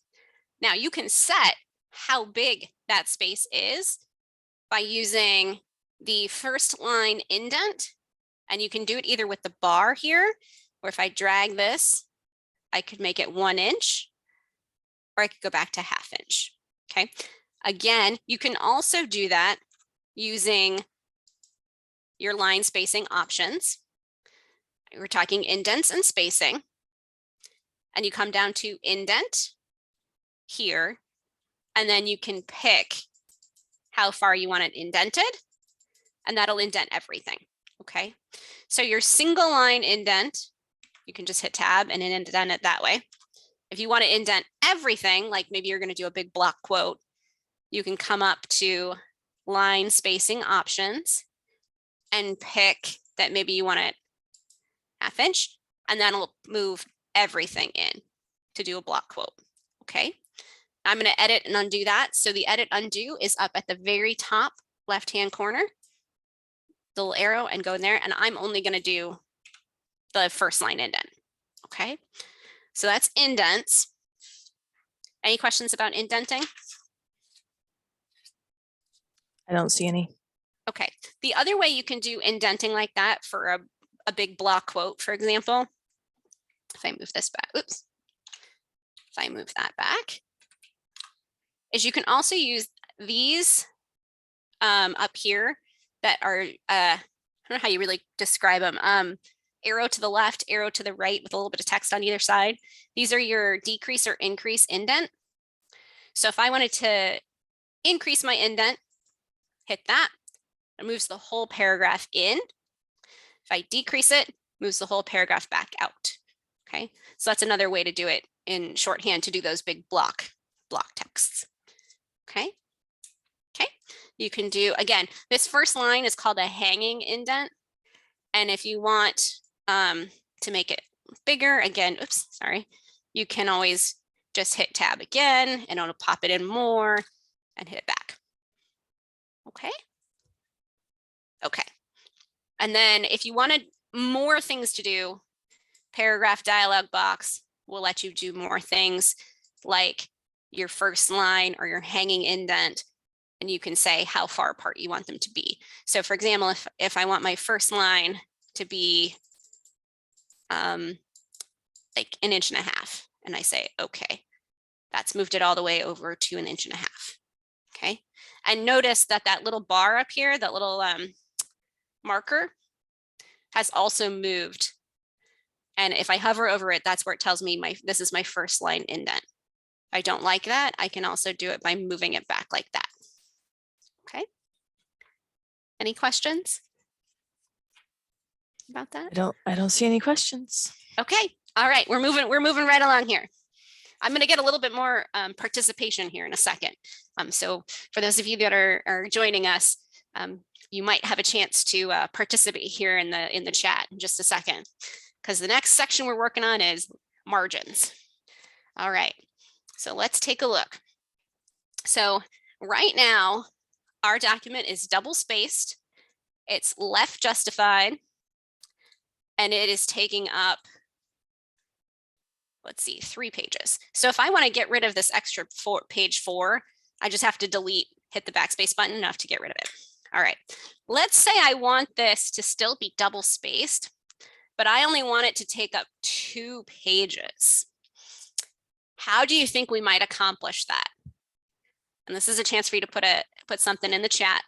Now you can set how big that space is by using the first line indent. And you can do it either with the bar here, or if I drag this, I could make it 1 inch, or I could go back to 1/2 inch. Okay. Again, you can also do that using your line spacing options. We're talking indents and spacing. And you come down to indent here, and then you can pick how far you want it indented, and that'll indent everything. Okay, so your single line indent, you can just hit tab and indent it that way. If you want to indent everything, like maybe you're going to do a big block quote, you can come up to line spacing options and pick that maybe you want it 1/2 inch, and that'll move everything in to do a block quote. Okay, I'm going to edit and undo that. So the edit undo is up at the very top left-hand corner, the little arrow, and go in there. And I'm only going to do the first line indent. Okay, so that's indents. Any questions about indenting? I don't see any. Okay, the other way you can do indenting like that for a big block quote, for example, if I move this back, oops, if I move that back, is you can also use these up here that are, I don't know how you really describe them, arrow to the left, arrow to the right with a little bit of text on either side. These are your decrease or increase indent. So if I wanted to increase my indent, hit that, it moves the whole paragraph in. If I decrease it, moves the whole paragraph back out. Okay, so that's another way to do it in shorthand, to do those big block texts. Okay. Okay, you can do, again, this first line is called a hanging indent. And if you want to make it bigger, again, oops, sorry, you can always just hit tab again and it'll pop it in more and hit it back. Okay. Okay. And then if you wanted more things to do, paragraph dialog box will let you do more things like your first line or your hanging indent. and you can say how far apart you want them to be. So for example, if I want my first line to be like 1.5 inches, and I say, okay, that's moved it all the way over to 1.5 inches. Okay. And notice that that little bar up here, that little marker has also moved. And if I hover over it, that's where it tells me this is my first line indent. If I don't like that, I can also do it by moving it back like that. Okay. Any questions about that? I don't see any questions. Okay. All right. We're moving right along here. I'm going to get a little bit more participation here in a second. So for those of you that are joining us, you might have a chance to participate here in the chat in just a second, because the next section we're working on is margins. All right. So let's take a look. So right now, our document is double spaced. It's left justified, and it is taking up, let's see, 3 pages. So if I want to get rid of this extra page 4, I just have to delete, hit the backspace button enough to get rid of it. All right, let's say I want this to still be double spaced, but I only want it to take up 2 pages. How do you think we might accomplish that? And this is a chance for you to put something in the chat,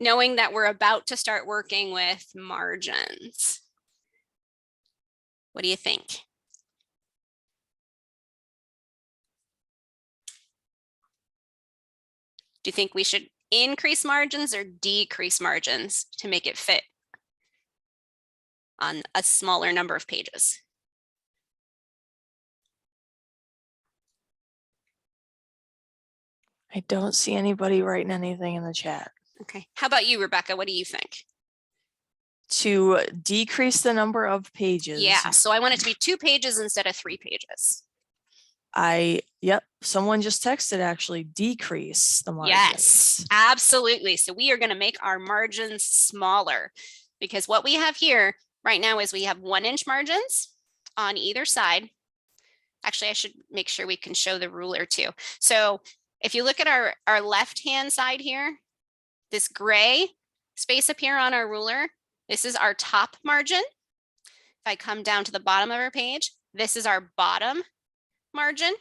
knowing that we're about to start working with margins. What do you think? Do you think we should increase margins or decrease margins to make it fit on a smaller number of pages? I don't see anybody writing anything in the chat. Okay. How about you, Rebecca? What do you think? To decrease the number of pages. Yeah, so I want it to be 2 pages instead of 3 pages. Yep, someone just texted actually, decrease the margins. Yes, absolutely. So we are going to make our margins smaller, because what we have here right now is we have 1-inch margins on either side. Actually, I should make sure we can show the ruler too. So if you look at our left-hand side here, this gray space up here on our ruler, this is our top margin. If I come down to the bottom of our page, this is our bottom margin.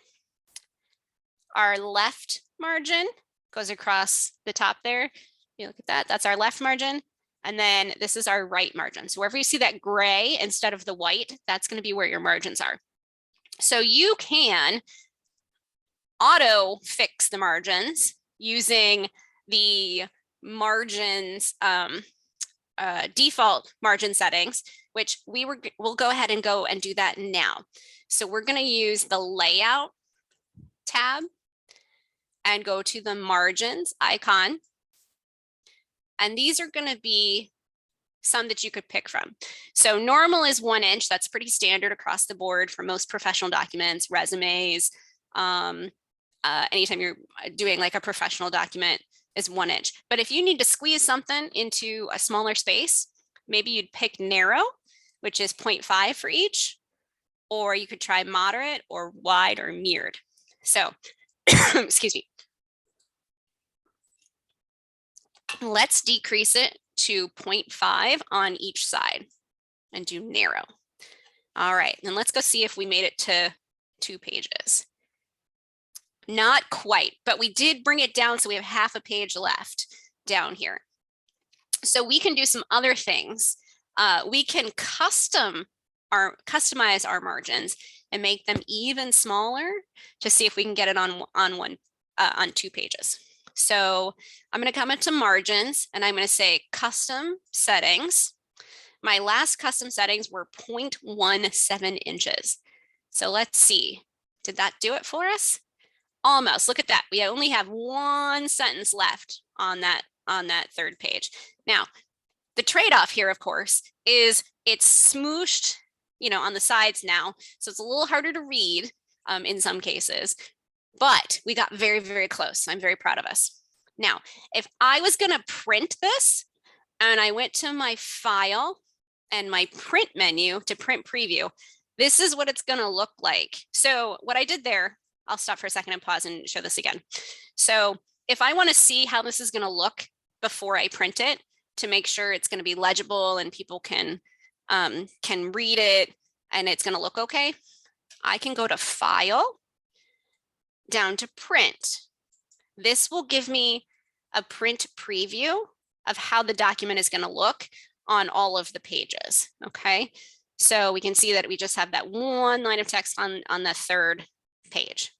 Our left margin goes across the top there. You look at that, that's our left margin. And then this is our right margin. So wherever you see that gray instead of the white, that's going to be where your margins are. So you can auto fix the margins using the margins default margin settings, which we'll go ahead and do that now. So we're going to use the layout tab and go to the margins icon. And these are going to be some that you could pick from. So normal is 1 inch. That's pretty standard across the board for most professional documents, resumes. Anytime you're doing like a professional document is 1 inch. But if you need to squeeze something into a smaller space, maybe you'd pick narrow, which is 0.5 for each, or you could try moderate or wide or mirrored. So, excuse me. Let's decrease it to 0.5 on each side and do narrow. All right, and let's go see if we made it to 2 pages. Not quite, but we did bring it down, so we have half a page left down here. So we can do some other things. We can customize our margins and make them even smaller to see if we can get it on 2 pages. So I'm going to come into margins and I'm going to say custom settings. My last custom settings were 0.17 inches. So let's see, did that do it for us? Almost. Look at that. We only have 1 sentence left on that 3rd page. Now, the trade-off here, of course, is it's smooshed, on the sides now. So it's a little harder to read in some cases, but we got very, very close. I'm very proud of us. Now, if I was going to print this and I went to my file and my print menu to print preview, this is what it's going to look like. So what I did there, I'll stop for a second and pause and show this again. So if I want to see how this is going to look before I print it to make sure it's going to be legible and people can read it and it's going to look okay, I can go to File, down to Print. This will give me a print preview of how the document is going to look on all of the pages. Okay, so we can see that we just have that one line of text on the third page.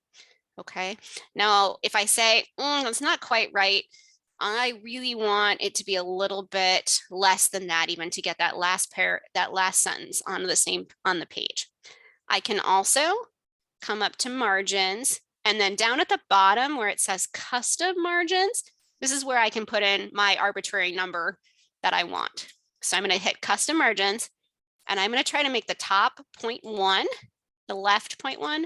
Okay, now if I say that's not quite right, I really want it to be a little bit less than that, even to get that last sentence on the page. I can also come up to margins, and then down at the bottom where it says custom margins, this is where I can put in my arbitrary number that I want. So I'm going to hit custom margins, and I'm going to try to make the top 0.1, the left 0.1,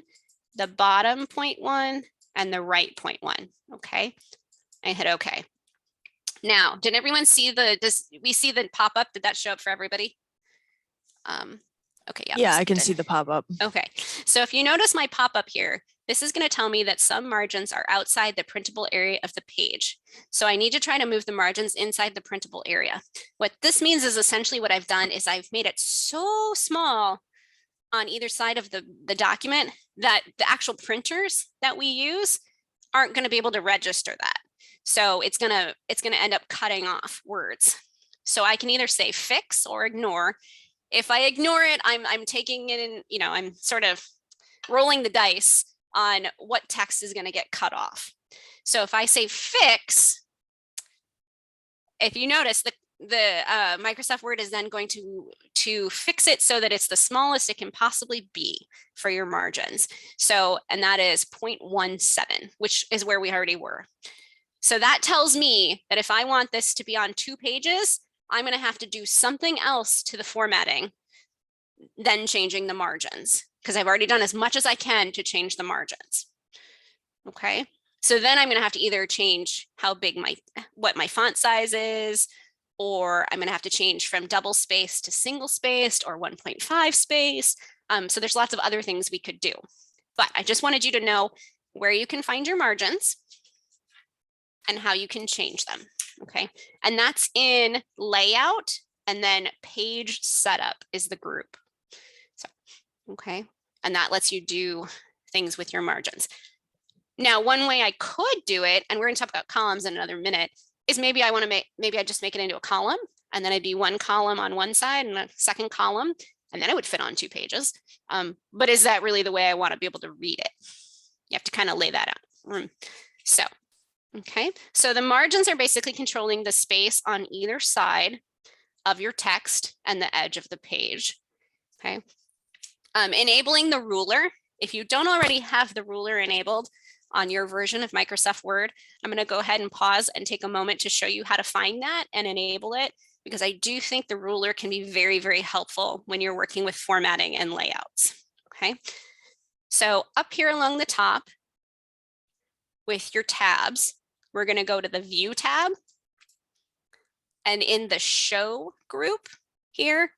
the bottom 0.1, and the right 0.1. Okay, and hit OK. Now, did everyone see we see the pop-up? Did that show up for everybody? Okay, Yeah, I can see the pop-up. Okay, so if you notice my pop-up here, this is going to tell me that some margins are outside the printable area of the page. So I need to try to move the margins inside the printable area. What this means is essentially what I've done is I've made it so small on either side of the document that the actual printers that we use aren't going to be able to register that. So it's going to end up cutting off words. So I can either say fix or ignore. If I ignore it, I'm taking it in, I'm sort of rolling the dice on what text is going to get cut off. So if I say fix, if you notice, the Microsoft Word is then going to fix it so that it's the smallest it can possibly be for your margins. So, and that is 0.17, which is where we already were. So that tells me that if I want this to be on 2 pages, I'm going to have to do something else to the formatting than changing the margins, because I've already done as much as I can to change the margins. Okay, so then I'm going to have to either change how big what my font size is, or I'm going to have to change from double spaced to single spaced or 1.5 space. So there's lots of other things we could do, but I just wanted you to know where you can find your margins and how you can change them. Okay, and that's in layout, and then page setup is the group. So, okay, and that lets you do things with your margins. Now, one way I could do it, and we're going to talk about columns in another minute, is maybe I just make it into a column, and then it'd be one column on one side and a second column, and then it would fit on 2 pages. But is that really the way I want to be able to read it? You have to kind of lay that out. So. Okay, so the margins are basically controlling the space on either side of your text and the edge of the page. Okay, enabling the ruler. If you don't already have the ruler enabled on your version of Microsoft Word, I'm going to go ahead and pause and take a moment to show you how to find that and enable it, because I do think the ruler can be very, very helpful when you're working with formatting and layouts. Okay, so up here along the top with your tabs, we're going to go to the View tab, and in the Show group here,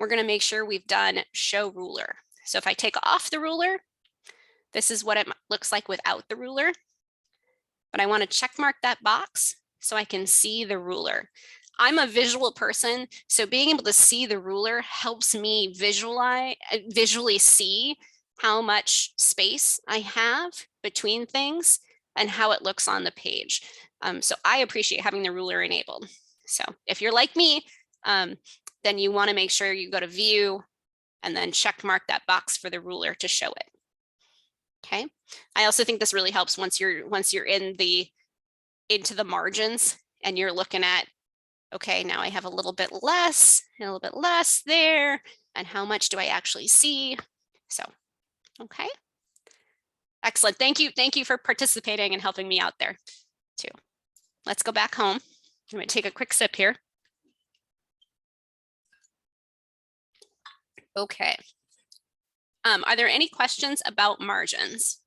we're going to make sure we've done Show Ruler. So if I take off the ruler, this is what it looks like without the ruler, but I want to check mark that box so I can see the ruler. I'm a visual person, so being able to see the ruler helps me visually see how much space I have between things and how it looks on the page. So I appreciate having the ruler enabled. So if you're like me, then you want to make sure you go to View and then check mark that box for the ruler to show it. Okay. I also think this really helps once you're into the margins and you're looking at, okay, now I have a little bit less and a little bit less there, and how much do I actually see? So, okay. Excellent. Thank you for participating and helping me out there too. Let's go back home. I'm going to take a quick sip here. Okay. Are there any questions about margins?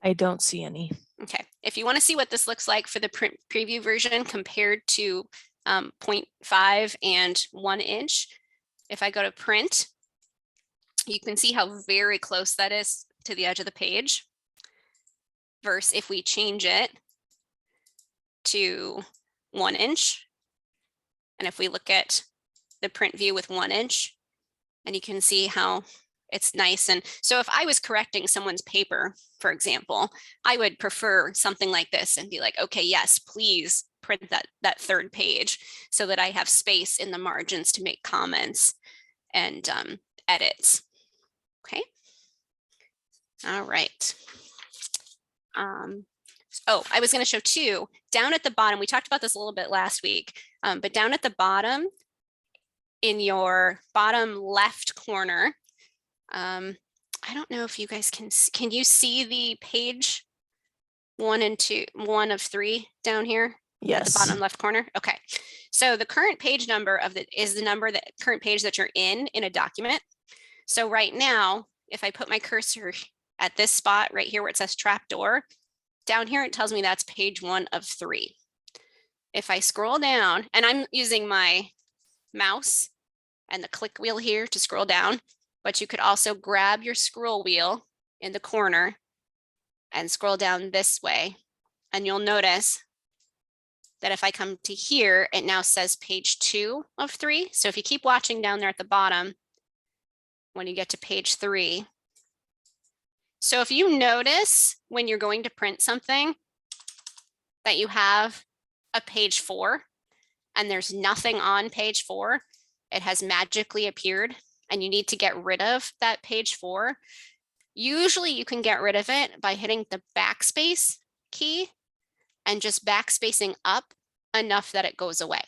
I don't see any. Okay. If you want to see what this looks like for the print preview version compared to 0.5 and 1 inch, if I go to print, you can see how very close that is to the edge of the page versus if we change it to 1 inch. And if we look at the print view with 1 inch, and you can see how it's nice. And so if I was correcting someone's paper, for example, I would prefer something like this and be like, okay, yes, please print that third page so that I have space in the margins to make comments and edits. Okay. All right. Oh, I was going to show too, down at the bottom, we talked about this a little bit last week, but down at the bottom, in your bottom left corner, I don't know if you guys can you see the page 1 and 2, 1 of 3 down here? Yes. At the bottom left corner. Okay. So the current page number is the number that current page that you're in a document. So right now, if I put my cursor at this spot right here where it says trapdoor, down here, it tells me that's page 1 of 3. If I scroll down, and I'm using my mouse and the click wheel here to scroll down, but you could also grab your scroll wheel in the corner and scroll down this way. And you'll notice that if I come to here, it now says page 2 of 3. So if you keep watching down there at the bottom, when you get to page 3. So if you notice when you're going to print something that you have a page 4 and there's nothing on page 4, it has magically appeared and you need to get rid of that page 4. Usually you can get rid of it by hitting the backspace key and just backspacing up enough that it goes away.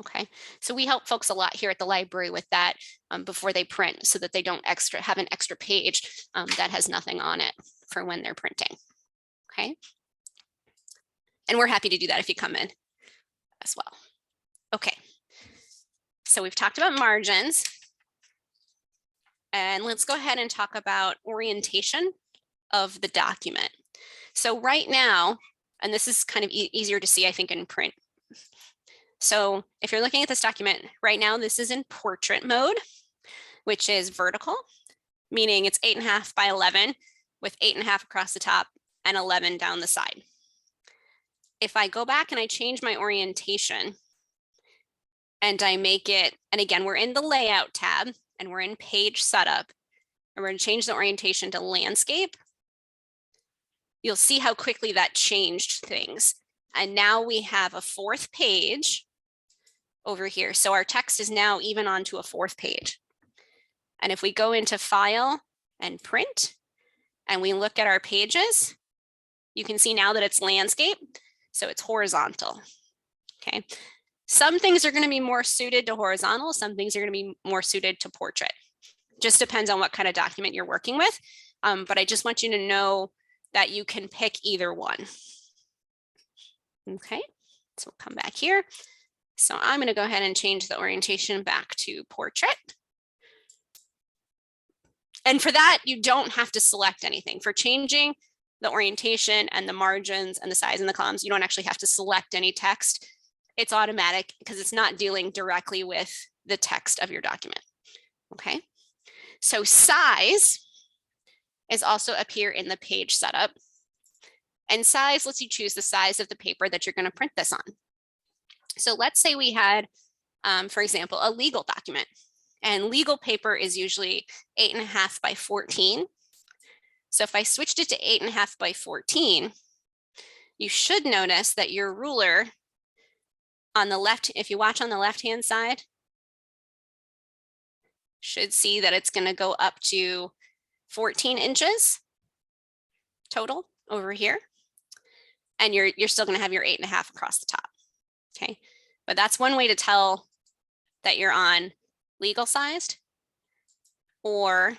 Okay, so we help folks a lot here at the library with that before they print so that they don't have an extra page that has nothing on it for when they're printing. Okay, and we're happy to do that if you come in as well. Okay, so we've talked about margins. And let's go ahead and talk about orientation of the document. So right now, and this is kind of easier to see, I think, in print. So if you're looking at this document right now, this is in portrait mode, which is vertical, meaning it's 8.5 by 11 with 8.5 across the top and 11 down the side. If I go back and I change my orientation and I make it, and again, we're in the layout tab and we're in page setup, and we're going to change the orientation to landscape, you'll see how quickly that changed things. And now we have a 4th page over here. So our text is now even onto a 4th page. And if we go into file and print, and we look at our pages, you can see now that it's landscape. So it's horizontal. Okay. Some things are going to be more suited to horizontal. Some things are going to be more suited to portrait. Just depends on what kind of document you're working with. But I just want you to know that you can pick either one. Okay, so we'll come back here. So I'm going to go ahead and change the orientation back to portrait. And for that, you don't have to select anything. For changing the orientation and the margins and the size and the columns, you don't actually have to select any text. It's automatic because it's not dealing directly with the text of your document. Okay, so size is also up here in the page setup. And size lets you choose the size of the paper that you're going to print this on. So let's say we had, for example, a legal document. And legal paper is usually 8.5 by 14. So if I switched it to 8.5 by 14, you should notice that your ruler on the left, if you watch on the left-hand side, should see that it's going to go up to 14 inches total over here. And you're still going to have your 8.5 across the top. Okay, but that's one way to tell that you're on legal sized or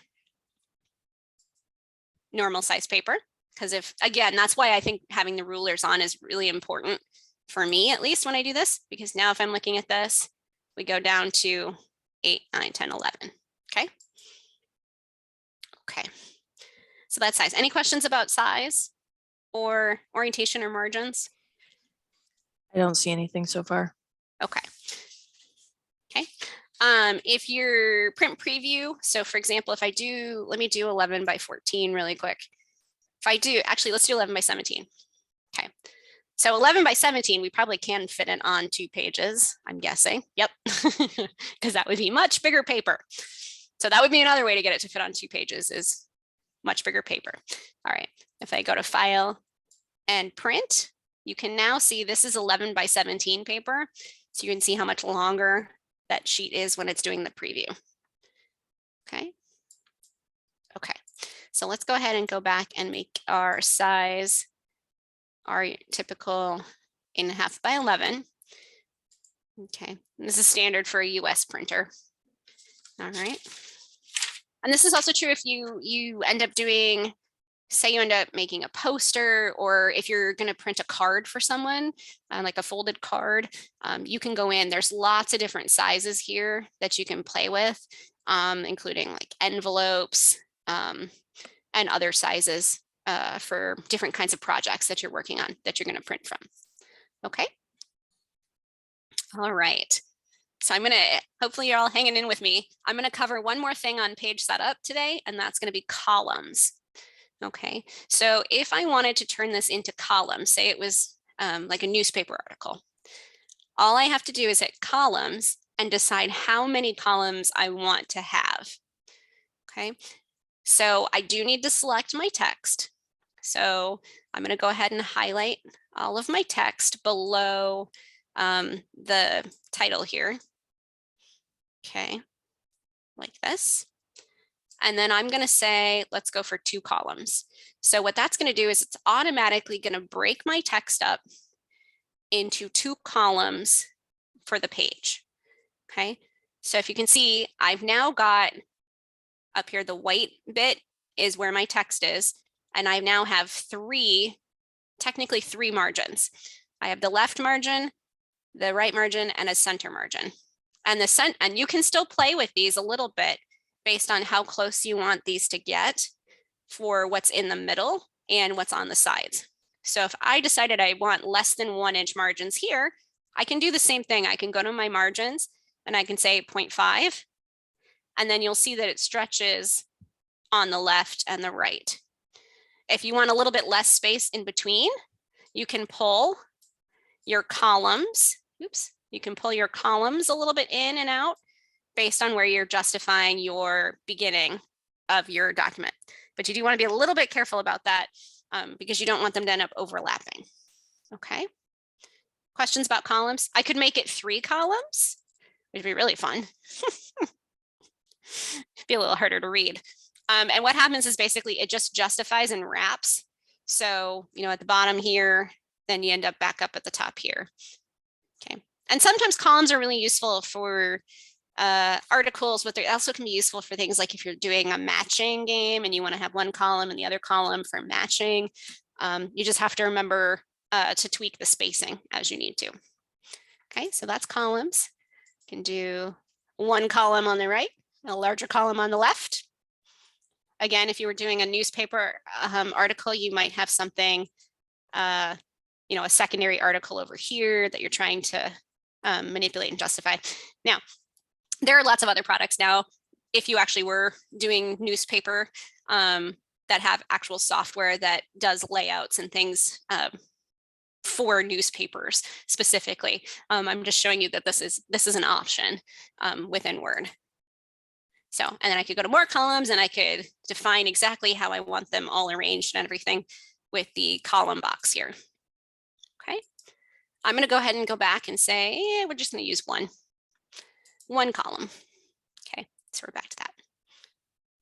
normal size paper. Because if, again, that's why I think having the rulers on is really important for me, at least when I do this, because now if I'm looking at this, we go down to 8, 9, 10, 11. Okay. Okay. So that's size. Any questions about size or orientation or margins? I don't see anything so far. Okay. Okay. If your print preview, so for example, if I do, let me do 11 by 14 really quick. if I do, actually, let's do 11 by 17. Okay. So 11 by 17, we probably can fit it on 2 pages, I'm guessing. Yep, because that would be much bigger paper. So that would be another way to get it to fit on 2 pages is much bigger paper. All right, if I go to File and Print, you can now see this is 11 by 17 paper. So you can see how much longer that sheet is when it's doing the preview. Okay. Okay, so let's go ahead and go back and make our size our typical 8.5 by 11. Okay, and this is standard for a US printer. All right. And this is also true if you end up doing, say you end up making a poster, or if you're going to print a card for someone, like a folded card, you can go in. There's lots of different sizes here that you can play with, including like envelopes and other sizes for different kinds of projects that you're working on that you're going to print from. Okay. All right. So I'm going to, hopefully you're all hanging in with me. I'm going to cover one more thing on page setup today, and that's going to be columns. Okay. So if I wanted to turn this into columns, say it was like a newspaper article, all I have to do is hit columns and decide how many columns I want to have. Okay. So I do need to select my text. So I'm going to go ahead and highlight all of my text below the title here. Okay, like this. And then I'm going to say, let's go for 2 columns. So what that's going to do is it's automatically going to break my text up into 2 columns for the page. Okay, so if you can see, I've now got up here, the white bit is where my text is. And I now have 3, technically 3 margins. I have the left margin, the right margin, and a center margin. And and you can still play with these a little bit based on how close you want these to get for what's in the middle and what's on the sides. So if I decided I want less than 1-inch margins here, I can do the same thing. I can go to my margins and I can say 0.5, and then you'll see that it stretches on the left and the right. If you want a little bit less space in between, you can pull your columns. Oops. You can pull your columns a little bit in and out based on where you're justifying your beginning of your document. But you do want to be a little bit careful about that because you don't want them to end up overlapping. Okay. Questions about columns? I could make it 3 columns, which would be really fun. Be a little harder to read. And what happens is basically it just justifies and wraps. So, you know, at the bottom here, then you end up back up at the top here. Okay. And sometimes columns are really useful for articles, but they also can be useful for things like if you're doing a matching game and you want to have one column and the other column for matching. You just have to remember to tweak the spacing as you need to. Okay, so that's columns. You can do 1 column on the right, a larger column on the left. Again, if you were doing a newspaper article, you might have something, you know, a secondary article over here that you're trying to manipulate and justify. Now, there are lots of other products now. If you actually were doing newspaper that have actual software that does layouts and things for newspapers specifically, I'm just showing you that this is an option within Word. So, and then I could go to more columns and I could define exactly how I want them all arranged and everything with the column box here. Okay, I'm going to go ahead and go back and say, we're just going to use one column. Okay, so we're back to that.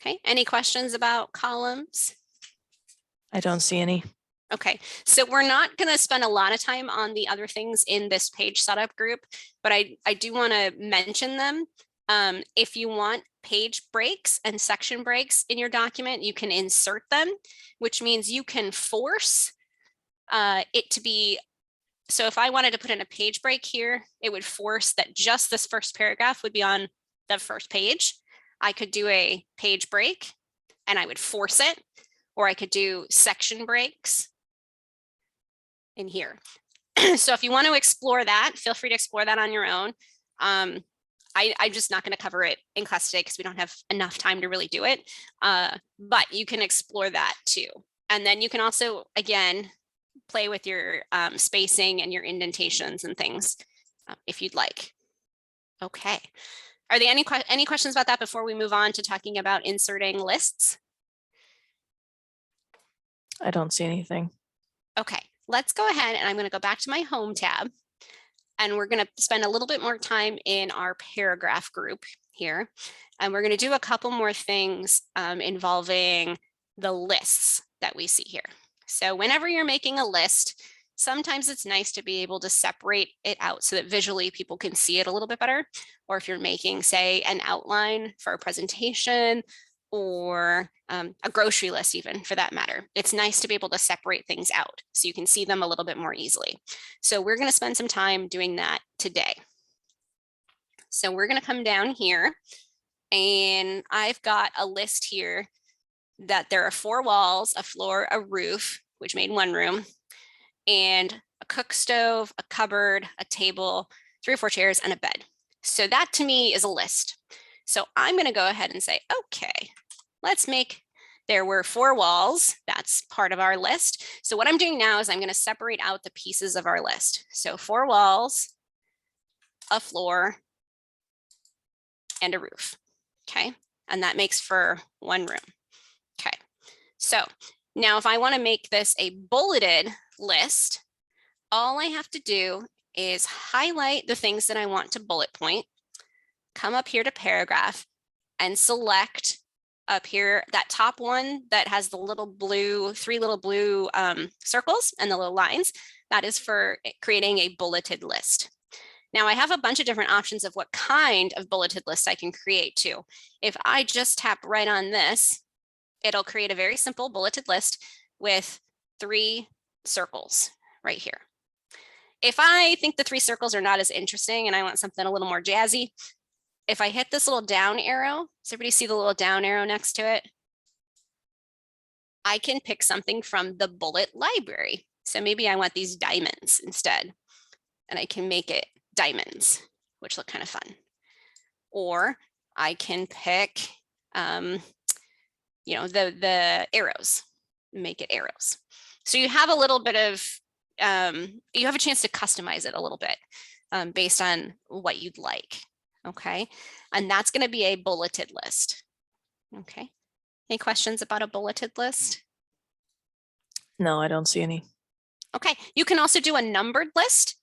Okay, any questions about columns? I don't see any. Okay, so we're not going to spend a lot of time on the other things in this page setup group, but I do want to mention them. If you want page breaks and section breaks in your document, you can insert them, which means you can force it to be. So if I wanted to put in a page break here, it would force that just this first paragraph would be on the first page. I could do a page break and I would force it, or I could do section breaks in here. So if you want to explore that, feel free to explore that on your own. I'm just not going to cover it in class today because we don't have enough time to really do it. But you can explore that too. And then you can also, again, play with your spacing and your indentations and things if you'd like. Okay. Are there any questions about that before we move on to talking about inserting lists? I don't see anything. Okay, let's go ahead and I'm going to go back to my home tab and we're going to spend a little bit more time in our paragraph group here. And we're going to do a couple more things involving the lists that we see here. So whenever you're making a list, sometimes it's nice to be able to separate it out so that visually people can see it a little bit better. Or if you're making, say, an outline for a presentation or a grocery list, even for that matter, it's nice to be able to separate things out so you can see them a little bit more easily. So we're going to spend some time doing that today. So we're going to come down here and I've got a list here that there are 4 walls, a floor, a roof, which made 1 room, and a cook stove, a cupboard, a table, 3 or 4 chairs, and a bed. So that to me is a list. So I'm going to go ahead and say, okay, let's make, there were 4 walls. That's part of our list. So what I'm doing now is I'm going to separate out the pieces of our list. So 4 walls, a floor, and a roof. Okay. And that makes for 1 room. Okay. So now if I want to make this a bulleted list, all I have to do is highlight the things that I want to bullet point, come up here to paragraph and select up here that top one that has the little blue, 3 little blue circles and the little lines. That is for creating a bulleted list. Now I have a bunch of different options of what kind of bulleted list I can create too. If I just tap right on this, it'll create a very simple bulleted list with 3 circles right here. If I think the 3 circles are not as interesting and I want something a little more jazzy, if I hit this little down arrow, does everybody see the little down arrow next to it? I can pick something from the bullet library. So maybe I want these diamonds instead, and I can make it diamonds, which look kind of fun. Or I can pick, you know, the arrows, make it arrows. So you have a little bit of, you have a chance to customize it a little bit based on what you'd like. Okay, and that's going to be a bulleted list. Okay, any questions about a bulleted list? No, I don't see any. Okay, you can also do a numbered list,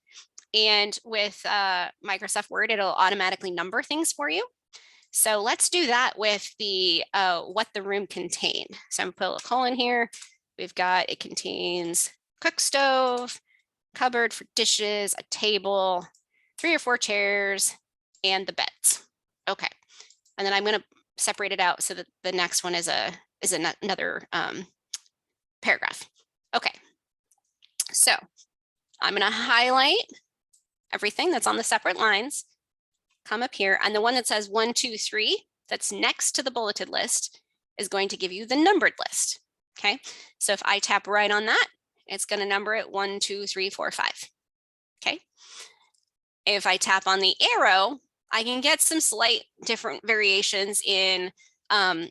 and with Microsoft Word, it'll automatically number things for you. So let's do that with the what the room contained. So I'm gonna put a colon here. We've got, it contains cook stove, cupboard for dishes, a table, 3 or 4 chairs, and the beds. Okay, and then I'm going to separate it out so that the next one is another paragraph. Okay, so I'm going to highlight everything that's on the separate lines, come up here, and the one that says 1, 2, 3 that's next to the bulleted list is going to give you the numbered list. Okay, so if I tap right on that, it's going to number it 1, 2, 3, 4, 5. Okay, if I tap on the arrow, I can get some slight different variations in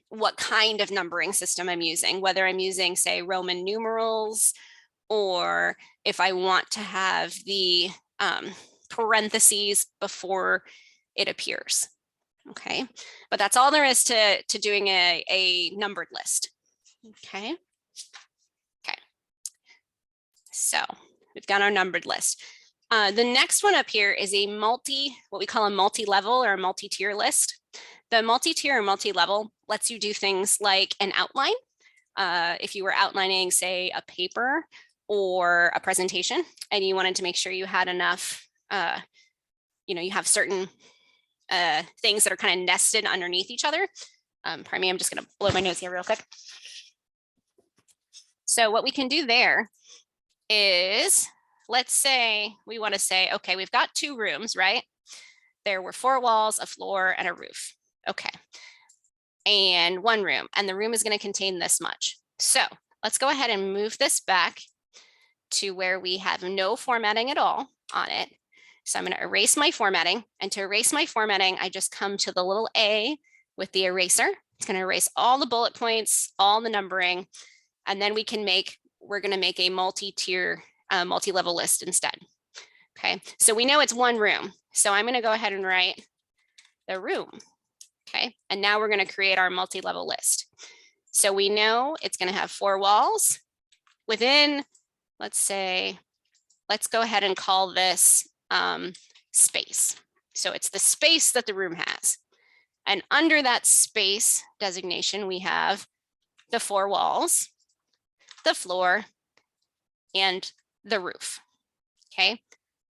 what kind of numbering system I'm using, whether I'm using, say, Roman numerals, or if I want to have the parentheses before it appears. Okay, but that's all there is to doing a numbered list. Okay. Okay. So we've got our numbered list. The next one up here is what we call a multi-level or a multi-tier list. The multi-tier or multi-level lets you do things like an outline. If you were outlining, say, a paper or a presentation, and you wanted to make sure you had enough, you know, you have certain things that are kind of nested underneath each other. Pardon me, I'm just going to blow my nose here real quick. So what we can do there is, let's say we want to say, okay, we've got 2 rooms, right? There were 4 walls, a floor, and a roof. Okay, and 1 room, and the room is going to contain this much. So let's go ahead and move this back to where we have no formatting at all on it. So I'm going to erase my formatting, and to erase my formatting, I just come to the little A with the eraser. It's going to erase all the bullet points, all the numbering, And then we're going to make a multi-tier, multi-level list instead. Okay, so we know it's one room. So I'm going to go ahead and write the room. Okay, and now we're going to create our multi-level list. So we know it's going to have 4 walls within, let's go ahead and call this space. So it's the space that the room has. And under that space designation, we have the 4 walls, the floor, and the roof. Okay.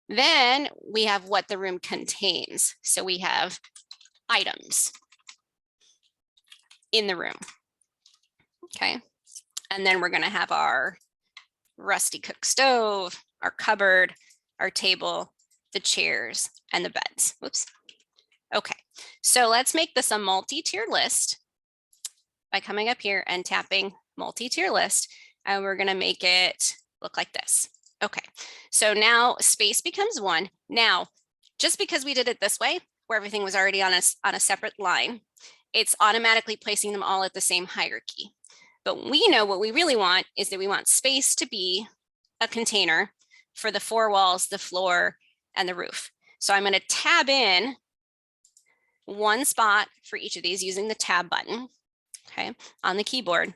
Then we have what the room contains. So we have items in the room. Okay. And then we're going to have our rusty cook stove, our cupboard, our table, the chairs, and the beds. Whoops. Okay. So let's make this a multi-tier list by coming up here and tapping multi-tier list. And we're going to make it look like this. Okay. So now space becomes 1. Now, just because we did it this way, where everything was already on a separate line, it's automatically placing them all at the same hierarchy. But we know what we really want is that we want space to be a container for the 4 walls, the floor, and the roof. So I'm going to tab in 1 spot for each of these using the tab button, okay, on the keyboard,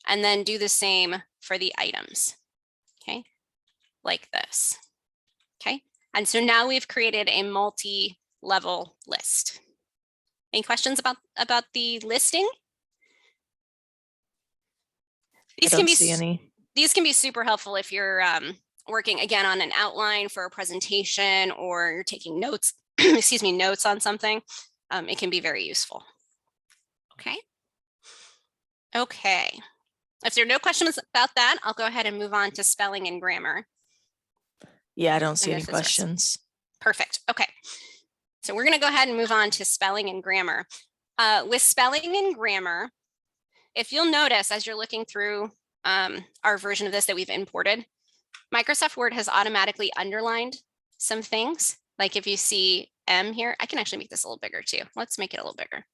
and then do the same for the items, okay, like this, okay. And so now we've created a multi-level list. Any questions about the listing? I don't see any. These can be super helpful if you're working again on an outline for a presentation, or you're taking notes, excuse me, notes on something. It can be very useful. Okay. Okay. If there are no questions about that, I'll go ahead and move on to spelling and grammar. Yeah, I don't see any questions. Perfect. Okay. So we're going to go ahead and move on to spelling and grammar. With spelling and grammar, if you'll notice as you're looking through our version of this that we've imported, Microsoft Word has automatically underlined some things. Like if you see M here, I can actually make this a little bigger too. Let's make it a little bigger.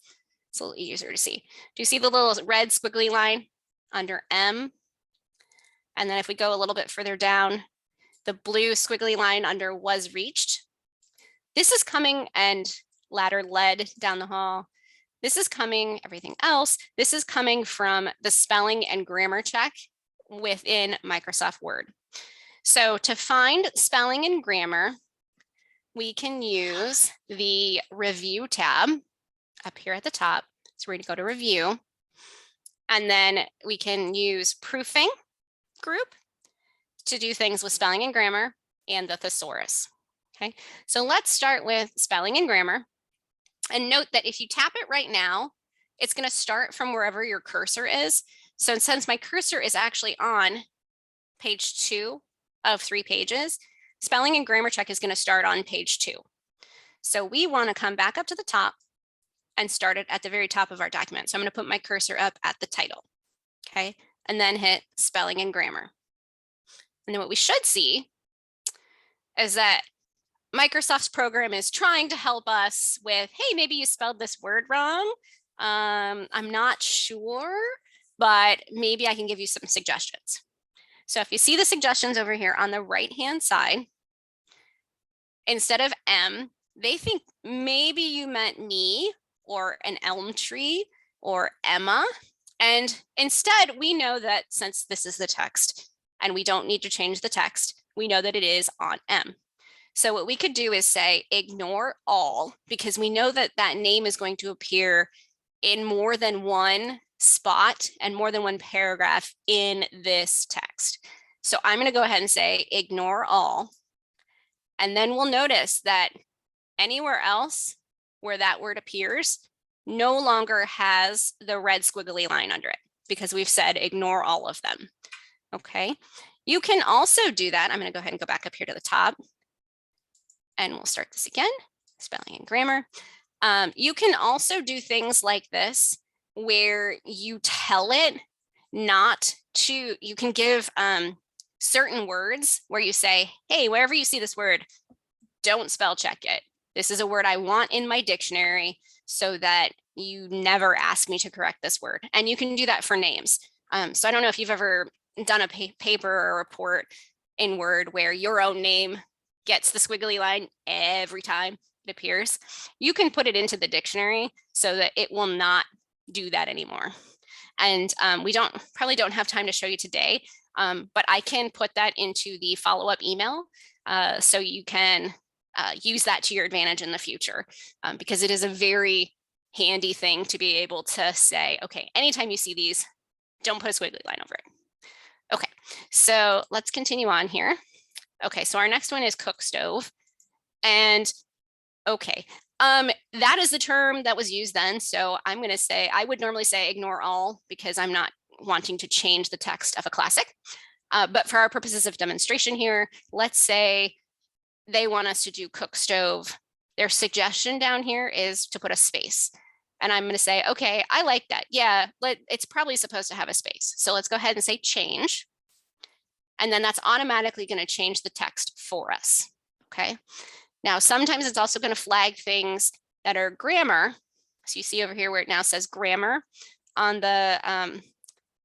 It's a little easier to see. Do you see the little red squiggly line under M? And then if we go a little bit further down, the blue squiggly line under was reached. This is coming, and ladder led down the hall. This is coming, everything else, this is coming from the spelling and grammar check within Microsoft Word. So to find spelling and grammar, we can use the review tab up here at the top. So we're going to go to review, and then we can use proofing group to do things with spelling and grammar and the thesaurus. Okay, so let's start with spelling and grammar. And note that if you tap it right now, it's going to start from wherever your cursor is. So since my cursor is actually on page 2 of 3 pages, spelling and grammar check is going to start on page 2. So we want to come back up to the top and start it at the very top of our document. So I'm going to put my cursor up at the title, okay, and then hit spelling and grammar. And then what we should see is that Microsoft's program is trying to help us with, hey, maybe you spelled this word wrong. I'm not sure, but maybe I can give you some suggestions. So if you see the suggestions over here on the right-hand side, instead of M, they think maybe you meant me or an elm tree or Emma. And instead, we know that since this is the text and we don't need to change the text, we know that it is on M. So what we could do is say ignore all, because we know that that name is going to appear in more than one spot and more than one paragraph in this text. So I'm going to go ahead and say ignore all. And then we'll notice that anywhere else where that word appears no longer has the red squiggly line under it, because we've said ignore all of them. Okay. You can also do that. I'm going to go ahead and go back up here to the top. And we'll start this again, spelling and grammar. You can also do things like this, where you tell it not to, you can give certain words where you say, hey, wherever you see this word, don't spell check it. This is a word I want in my dictionary so that you never ask me to correct this word. And you can do that for names. So I don't know if you've ever done a paper or a report in Word where your own name gets the squiggly line every time it appears. You can put it into the dictionary so that it will not do that anymore. And we probably don't have time to show you today, but I can put that into the follow-up email so you can use that to your advantage in the future, because it is a very handy thing to be able to say, okay, anytime you see these, don't put a squiggly line over it. Okay, so let's continue on here. Okay, so our next one is cook stove. And okay, that is the term that was used then. So I'm going to say, I would normally say ignore all because I'm not wanting to change the text of a classic. But for our purposes of demonstration here, let's say they want us to do cook stove. Their suggestion down here is to put a space. And I'm going to say, okay, I like that. Yeah, it's probably supposed to have a space. So let's go ahead and say change. And then that's automatically going to change the text for us. Okay. Now, sometimes it's also going to flag things that are grammar. So you see over here where it now says grammar on the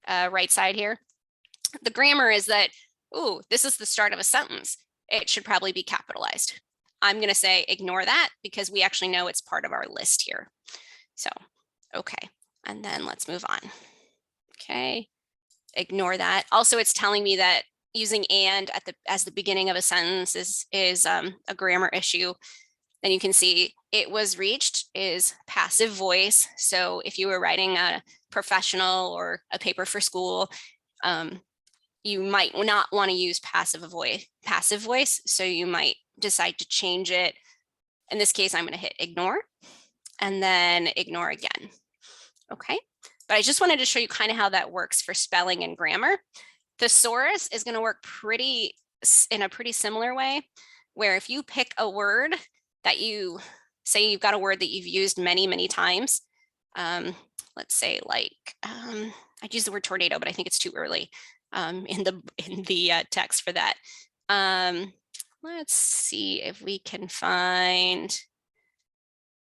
right side here. The grammar is that, ooh, this is the start of a sentence. It should probably be capitalized. I'm going to say ignore that because we actually know it's part of our list here. So, okay. And then let's move on. Okay. Ignore that. Also, it's telling me that using and as the beginning of a sentence is a grammar issue. Then you can see it was reached is passive voice. So if you were writing a professional or a paper for school, you might not want to use passive voice. So you might decide to change it. In this case, I'm going to hit ignore and then ignore again. Okay. But I just wanted to show you kind of how that works for spelling and grammar. Thesaurus is going to work in a pretty similar way, where if you pick a word that you say you've got a word that you've used many, many times. Let's say like, I'd use the word tornado, but I think it's too early in the text for that. Let's see if we can find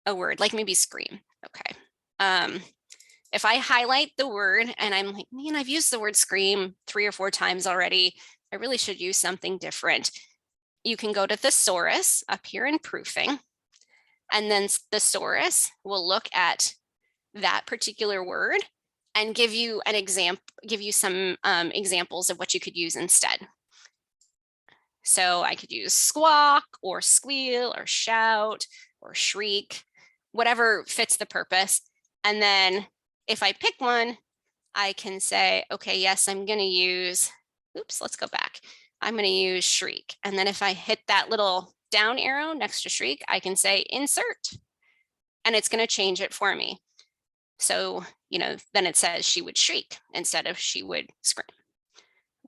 a word like maybe scream. Okay. If I highlight the word and I'm like, man, I've used the word scream 3 or 4 times already. I really should use something different. You can go to thesaurus up here in proofing, and then thesaurus will look at that particular word and give you an example, give you some examples of what you could use instead. So I could use squawk or squeal or shout or shriek, whatever fits the purpose. And then if I pick one, I can say, okay, yes, I'm going to use, oops, let's go back. I'm going to use shriek. And then if I hit that little down arrow next to shriek, I can say insert, and it's going to change it for me. So, then it says she would shriek instead of she would scream.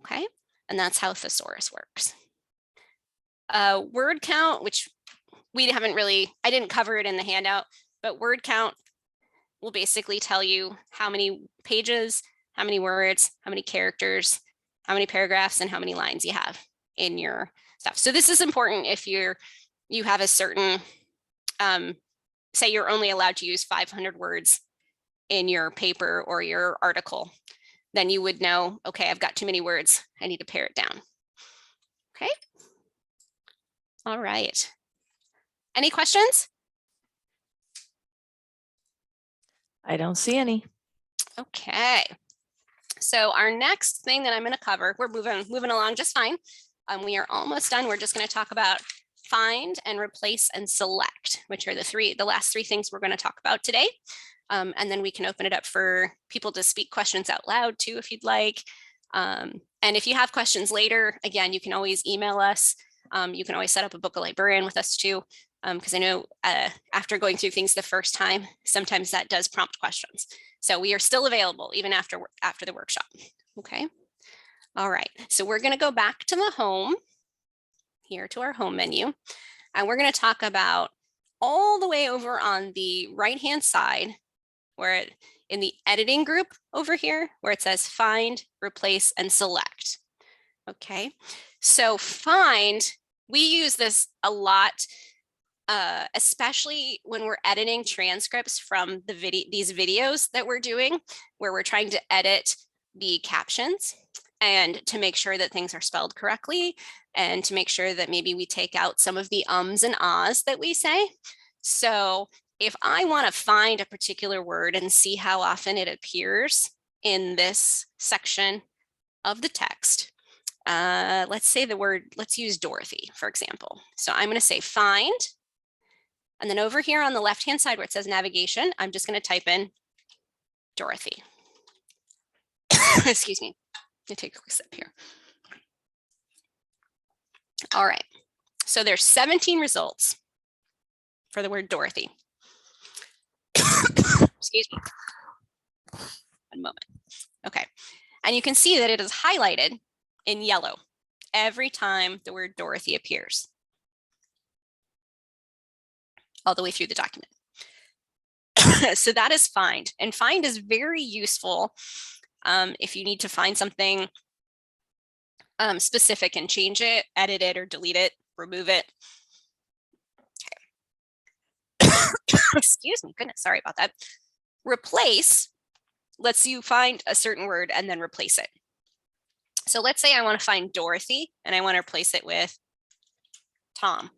Okay. And that's how thesaurus works. Word count, which we haven't really, I didn't cover it in the handout, but word count will basically tell you how many pages, how many words, how many characters, how many paragraphs, and how many lines you have in your stuff. So this is important if you have a certain, say you're only allowed to use 500 words in your paper or your article, then you would know, okay, I've got too many words. I need to pare it down. Okay. All right. Any questions? I don't see any. Okay. So our next thing that I'm going to cover, we're moving along just fine. We are almost done. We're just going to talk about find and replace and select, which are the last 3 things we're going to talk about today. And then we can open it up for people to speak questions out loud too, if you'd like. And if you have questions later, again, you can always email us. You can always set up a book a librarian with us too, because I know after going through things the first time, sometimes that does prompt questions. So we are still available even after the workshop. Okay. All right. So we're going to go back to the home here to our home menu, and we're going to talk about all the way over on the right-hand side where in the editing group over here, where it says find, replace, and select. Okay. So find, we use this a lot, especially when we're editing transcripts from these videos that we're doing, where we're trying to edit the captions and to make sure that things are spelled correctly and to make sure that maybe we take out some of the ums and ahs that we say. So if I want to find a particular word and see how often it appears in this section of the text, let's say the word, let's use Dorothy, for example. So I'm going to say find. And then over here on the left-hand side where it says navigation, I'm just going to type in Dorothy. Excuse me. Let me take a quick sip here. All right. So there's 17 results for the word Dorothy. Excuse me. One moment. Okay. And you can see that it is highlighted in yellow every time the word Dorothy appears, all the way through the document. So that is find, and find is very useful if you need to find something specific and change it, edit it, or delete it, remove it. Okay. Excuse me, goodness, sorry about that. Replace lets you find a certain word and then replace it. So let's say I want to find Dorothy and I want to replace it with Tom.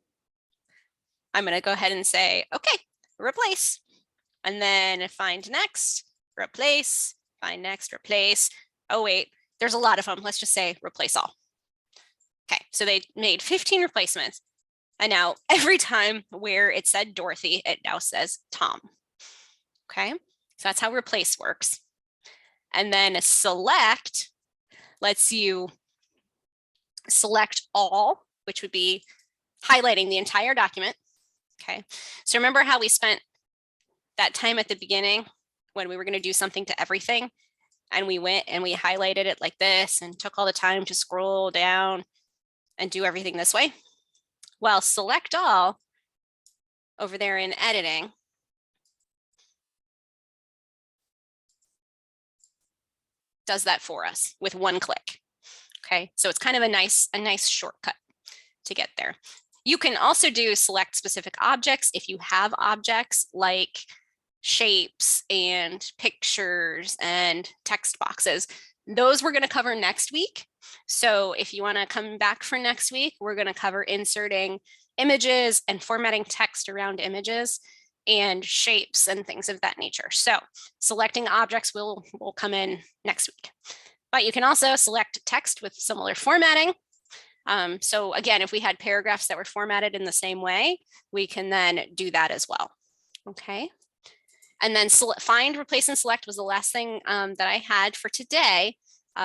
I'm going to go ahead and say, okay, replace, and then find next, replace, find next, replace. Oh, wait, there's a lot of them. Let's just say replace all. Okay, so they made 15 replacements. And now every time where it said Dorothy, it now says Tom. Okay, so that's how replace works. And then select lets you select all, which would be highlighting the entire document. Okay, so remember how we spent that time at the beginning when we were going to do something to everything, and we went and we highlighted it like this and took all the time to scroll down and do everything this way? Well, select all over there in editing does that for us with one click. Okay, so it's kind of a nice shortcut to get there. You can also do select specific objects if you have objects like shapes and pictures and text boxes. Those we're going to cover next week. So if you want to come back for next week, we're going to cover inserting images and formatting text around images and shapes and things of that nature. So selecting objects will come in next week. But you can also select text with similar formatting. So again, if we had paragraphs that were formatted in the same way, we can then do that as well. Okay. And then find, replace, and select was the last thing that I had for today,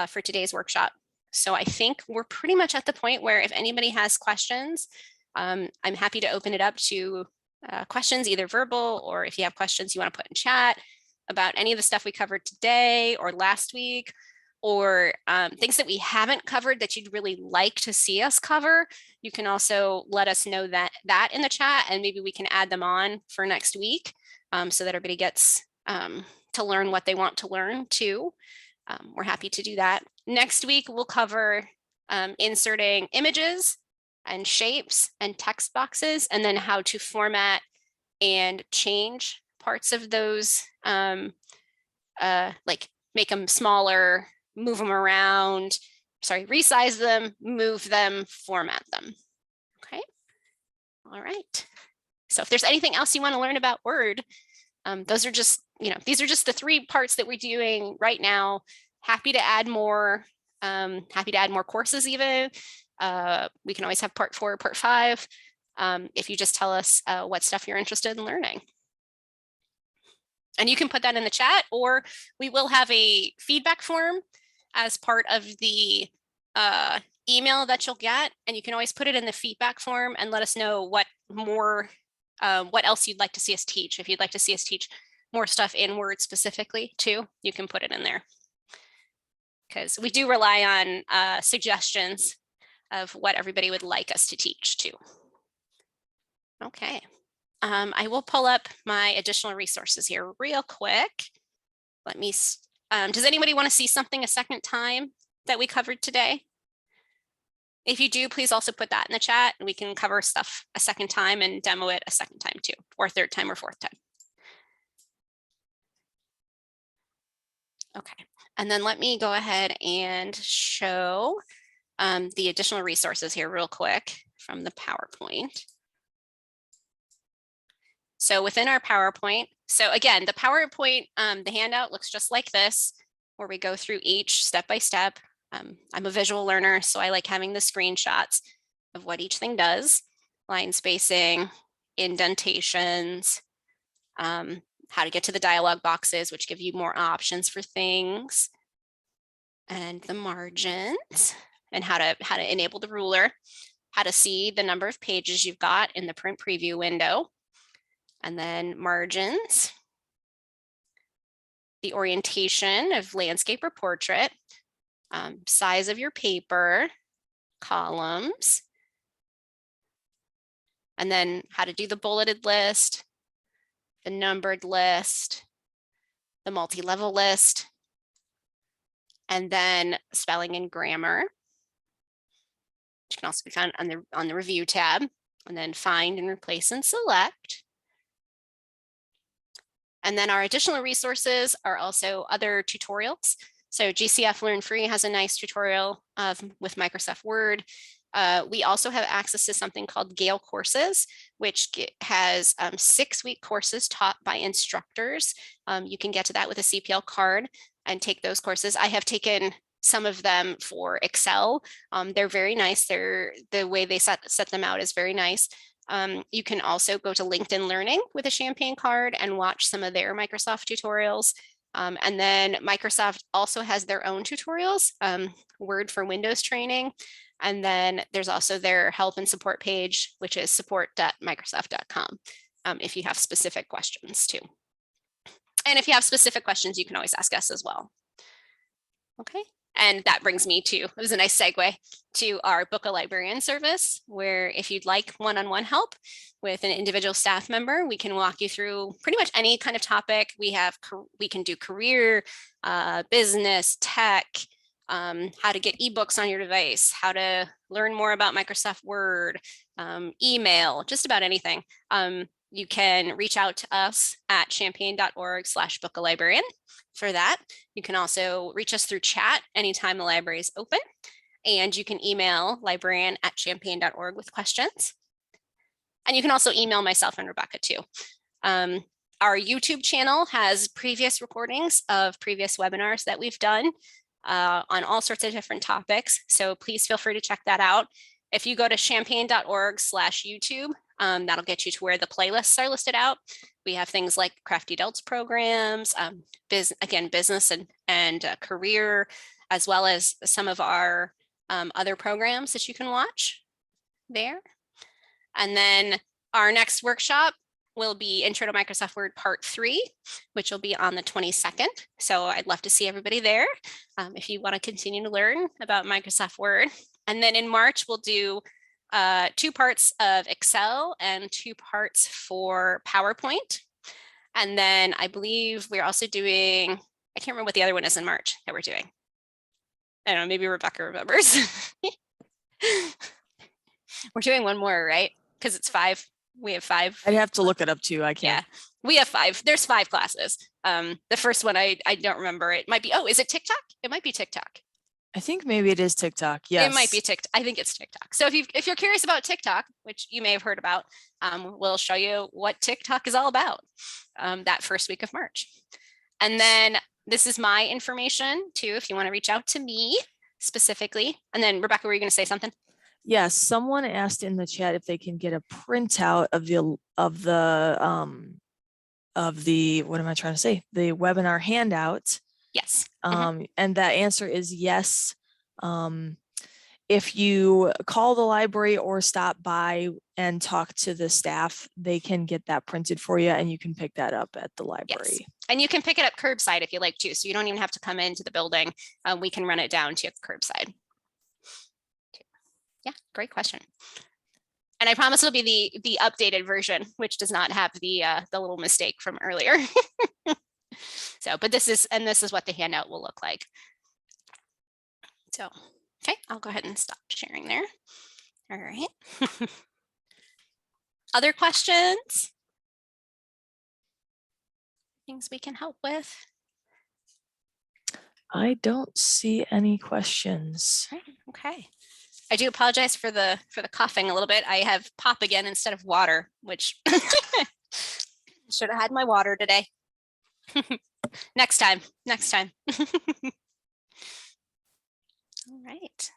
for today's workshop. So I think we're pretty much at the point where if anybody has questions, I'm happy to open it up to questions, either verbal or if you have questions you want to put in chat about any of the stuff we covered today or last week, or things that we haven't covered that you'd really like to see us cover. You can also let us know that in the chat, and maybe we can add them on for next week so that everybody gets to learn what they want to learn too. We're happy to do that. Next week, we'll cover inserting images and shapes and text boxes, and then how to format and change parts of those, like make them smaller, move them around, resize them, move them, format them. Okay. All right. So if there's anything else you want to learn about Word, those are just, these are just the 3 parts that we're doing right now. Happy to add more, courses even. We can always have part 4, part 5, if you just tell us what stuff you're interested in learning. And you can put that in the chat, or we will have a feedback form as part of the email that you'll get. And you can always put it in the feedback form and let us know what more, what else you'd like to see us teach. If you'd like to see us teach more stuff in Word specifically too, you can put it in there. Because we do rely on suggestions of what everybody would like us to teach too. Okay. I will pull up my additional resources here real quick. Let me, does anybody want to see something a second time that we covered today? If you do, please also put that in the chat and we can cover stuff a second time and demo it a second time too, or third time or fourth time. Okay, And then let me go ahead and show the additional resources here real quick from the PowerPoint. So within our PowerPoint, so again, the PowerPoint, the handout looks just like this, where we go through each step by step. I'm a visual learner, so I like having the screenshots of what each thing does, line spacing, indentations, how to get to the dialog boxes, which give you more options for things, and the margins, and how to enable the ruler, how to see the number of pages you've got in the print preview window, and then margins, the orientation of landscape or portrait, size of your paper, columns, and then how to do the bulleted list, the numbered list, the multi-level list, and then spelling and grammar, which can also be found on the review tab, and then find and replace and select. And then our additional resources are also other tutorials. So GCF Learn Free has a nice tutorial with Microsoft Word. We also have access to something called Gale Courses, which has 6-week courses taught by instructors. You can get to that with a CPL card and take those courses. I have taken some of them for Excel. They're very nice. The way they set them out is very nice. You can also go to LinkedIn Learning with a Champaign card and watch some of their Microsoft tutorials. And then Microsoft also has their own tutorials, Word for Windows training. And then there's also their help and support page, which is support.microsoft.com, if you have specific questions too. And if you have specific questions, you can always ask us as well. Okay. And that brings me to, it was a nice segue to our Book a Librarian service, where if you'd like one-on-one help with an individual staff member, we can walk you through pretty much any kind of topic. We can do career, business, tech, how to get ebooks on your device, how to learn more about Microsoft Word, email, just about anything. You can reach out to us at champaign.org/bookalibrarian for that. You can also reach us through chat anytime the library is open. And you can email librarian@champaign.org with questions. And you can also email myself and Rebecca too. Our YouTube channel has previous recordings of previous webinars that we've done on all sorts of different topics. So please feel free to check that out. If you go to champaign.org/YouTube, that'll get you to where the playlists are listed out. We have things like Crafty Adults programs, business and career, as well as some of our other programs that you can watch there. And then our next workshop will be Intro to Microsoft Word Part 3, which will be on the 22nd. So I'd love to see everybody there if you want to continue to learn about Microsoft Word. And then in March, we'll do 2 parts of Excel and 2 parts for PowerPoint. And then I believe we're also doing, I can't remember what the other one is in March that we're doing. I don't know, maybe Rebecca remembers. We're doing one more, right? Because it's 5. We have 5. I'd have to look it up too. I can't. Yeah, we have 5. There's 5 classes. The first one, I don't remember. It might be, oh, is it TikTok? It might be TikTok. I think maybe it is TikTok. Yes. It might be TikTok. I think it's TikTok. So if you're curious about TikTok, which you may have heard about, we'll show you what TikTok is all about that first week of March. And then this is my information too, if you want to reach out to me specifically. And then Rebecca, were you going to say something? Yes, someone asked in the chat if they can get a printout of the what am I trying to say? The webinar handout. Yes. And that answer is yes. If you call the library or stop by and talk to the staff, they can get that printed for you and you can pick that up at the library. Yes. And you can pick it up curbside if you like to. So you don't even have to come into the building. We can run it down to you curbside. Yeah, great question. And I promise it'll be the updated version, which does not have the little mistake from earlier. So, but this is what the handout will look like. So, okay, I'll go ahead and stop sharing there. All right. Other questions? Things we can help with? I don't see any questions. Right, okay. I do apologize for the coughing a little bit. I have pop again instead of water, which should have had my water today. Next time. All right.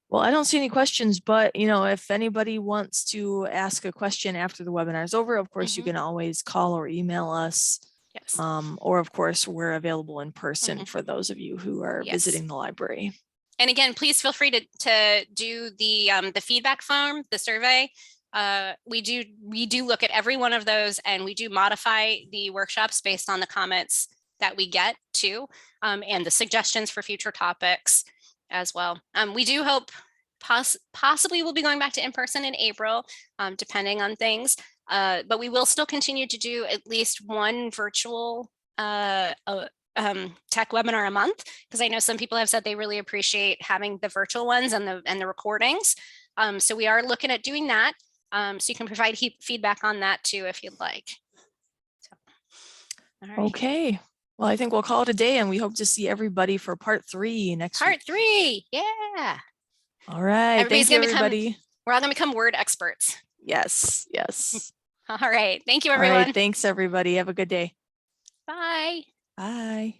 Well, I don't see any questions, but if anybody wants to ask a question after the webinar is over, of course, you can always call or email us. Yes. Or of course, we're available in person for those of you who are Yes. visiting the library. And again, please feel free to do the feedback form, the survey. We do look at every one of those, and we do modify the workshops based on the comments that we get too, and the suggestions for future topics as well. We do hope possibly we'll be going back to in-person in April, depending on things. But we will still continue to do at least one virtual tech webinar a month, because I know some people have said they really appreciate having the virtual ones and the recordings. So we are looking at doing that. So you can provide feedback on that too if you'd like. So, all right. Okay. Well, I think we'll call it a day, and we hope to see everybody for part 3 next week. Part 3. Yeah. All right. Thank you, everybody. We're all going to become word experts. Yes. All right. Thank you, everyone. All right. Thanks, everybody. Have a good day. Bye. Bye.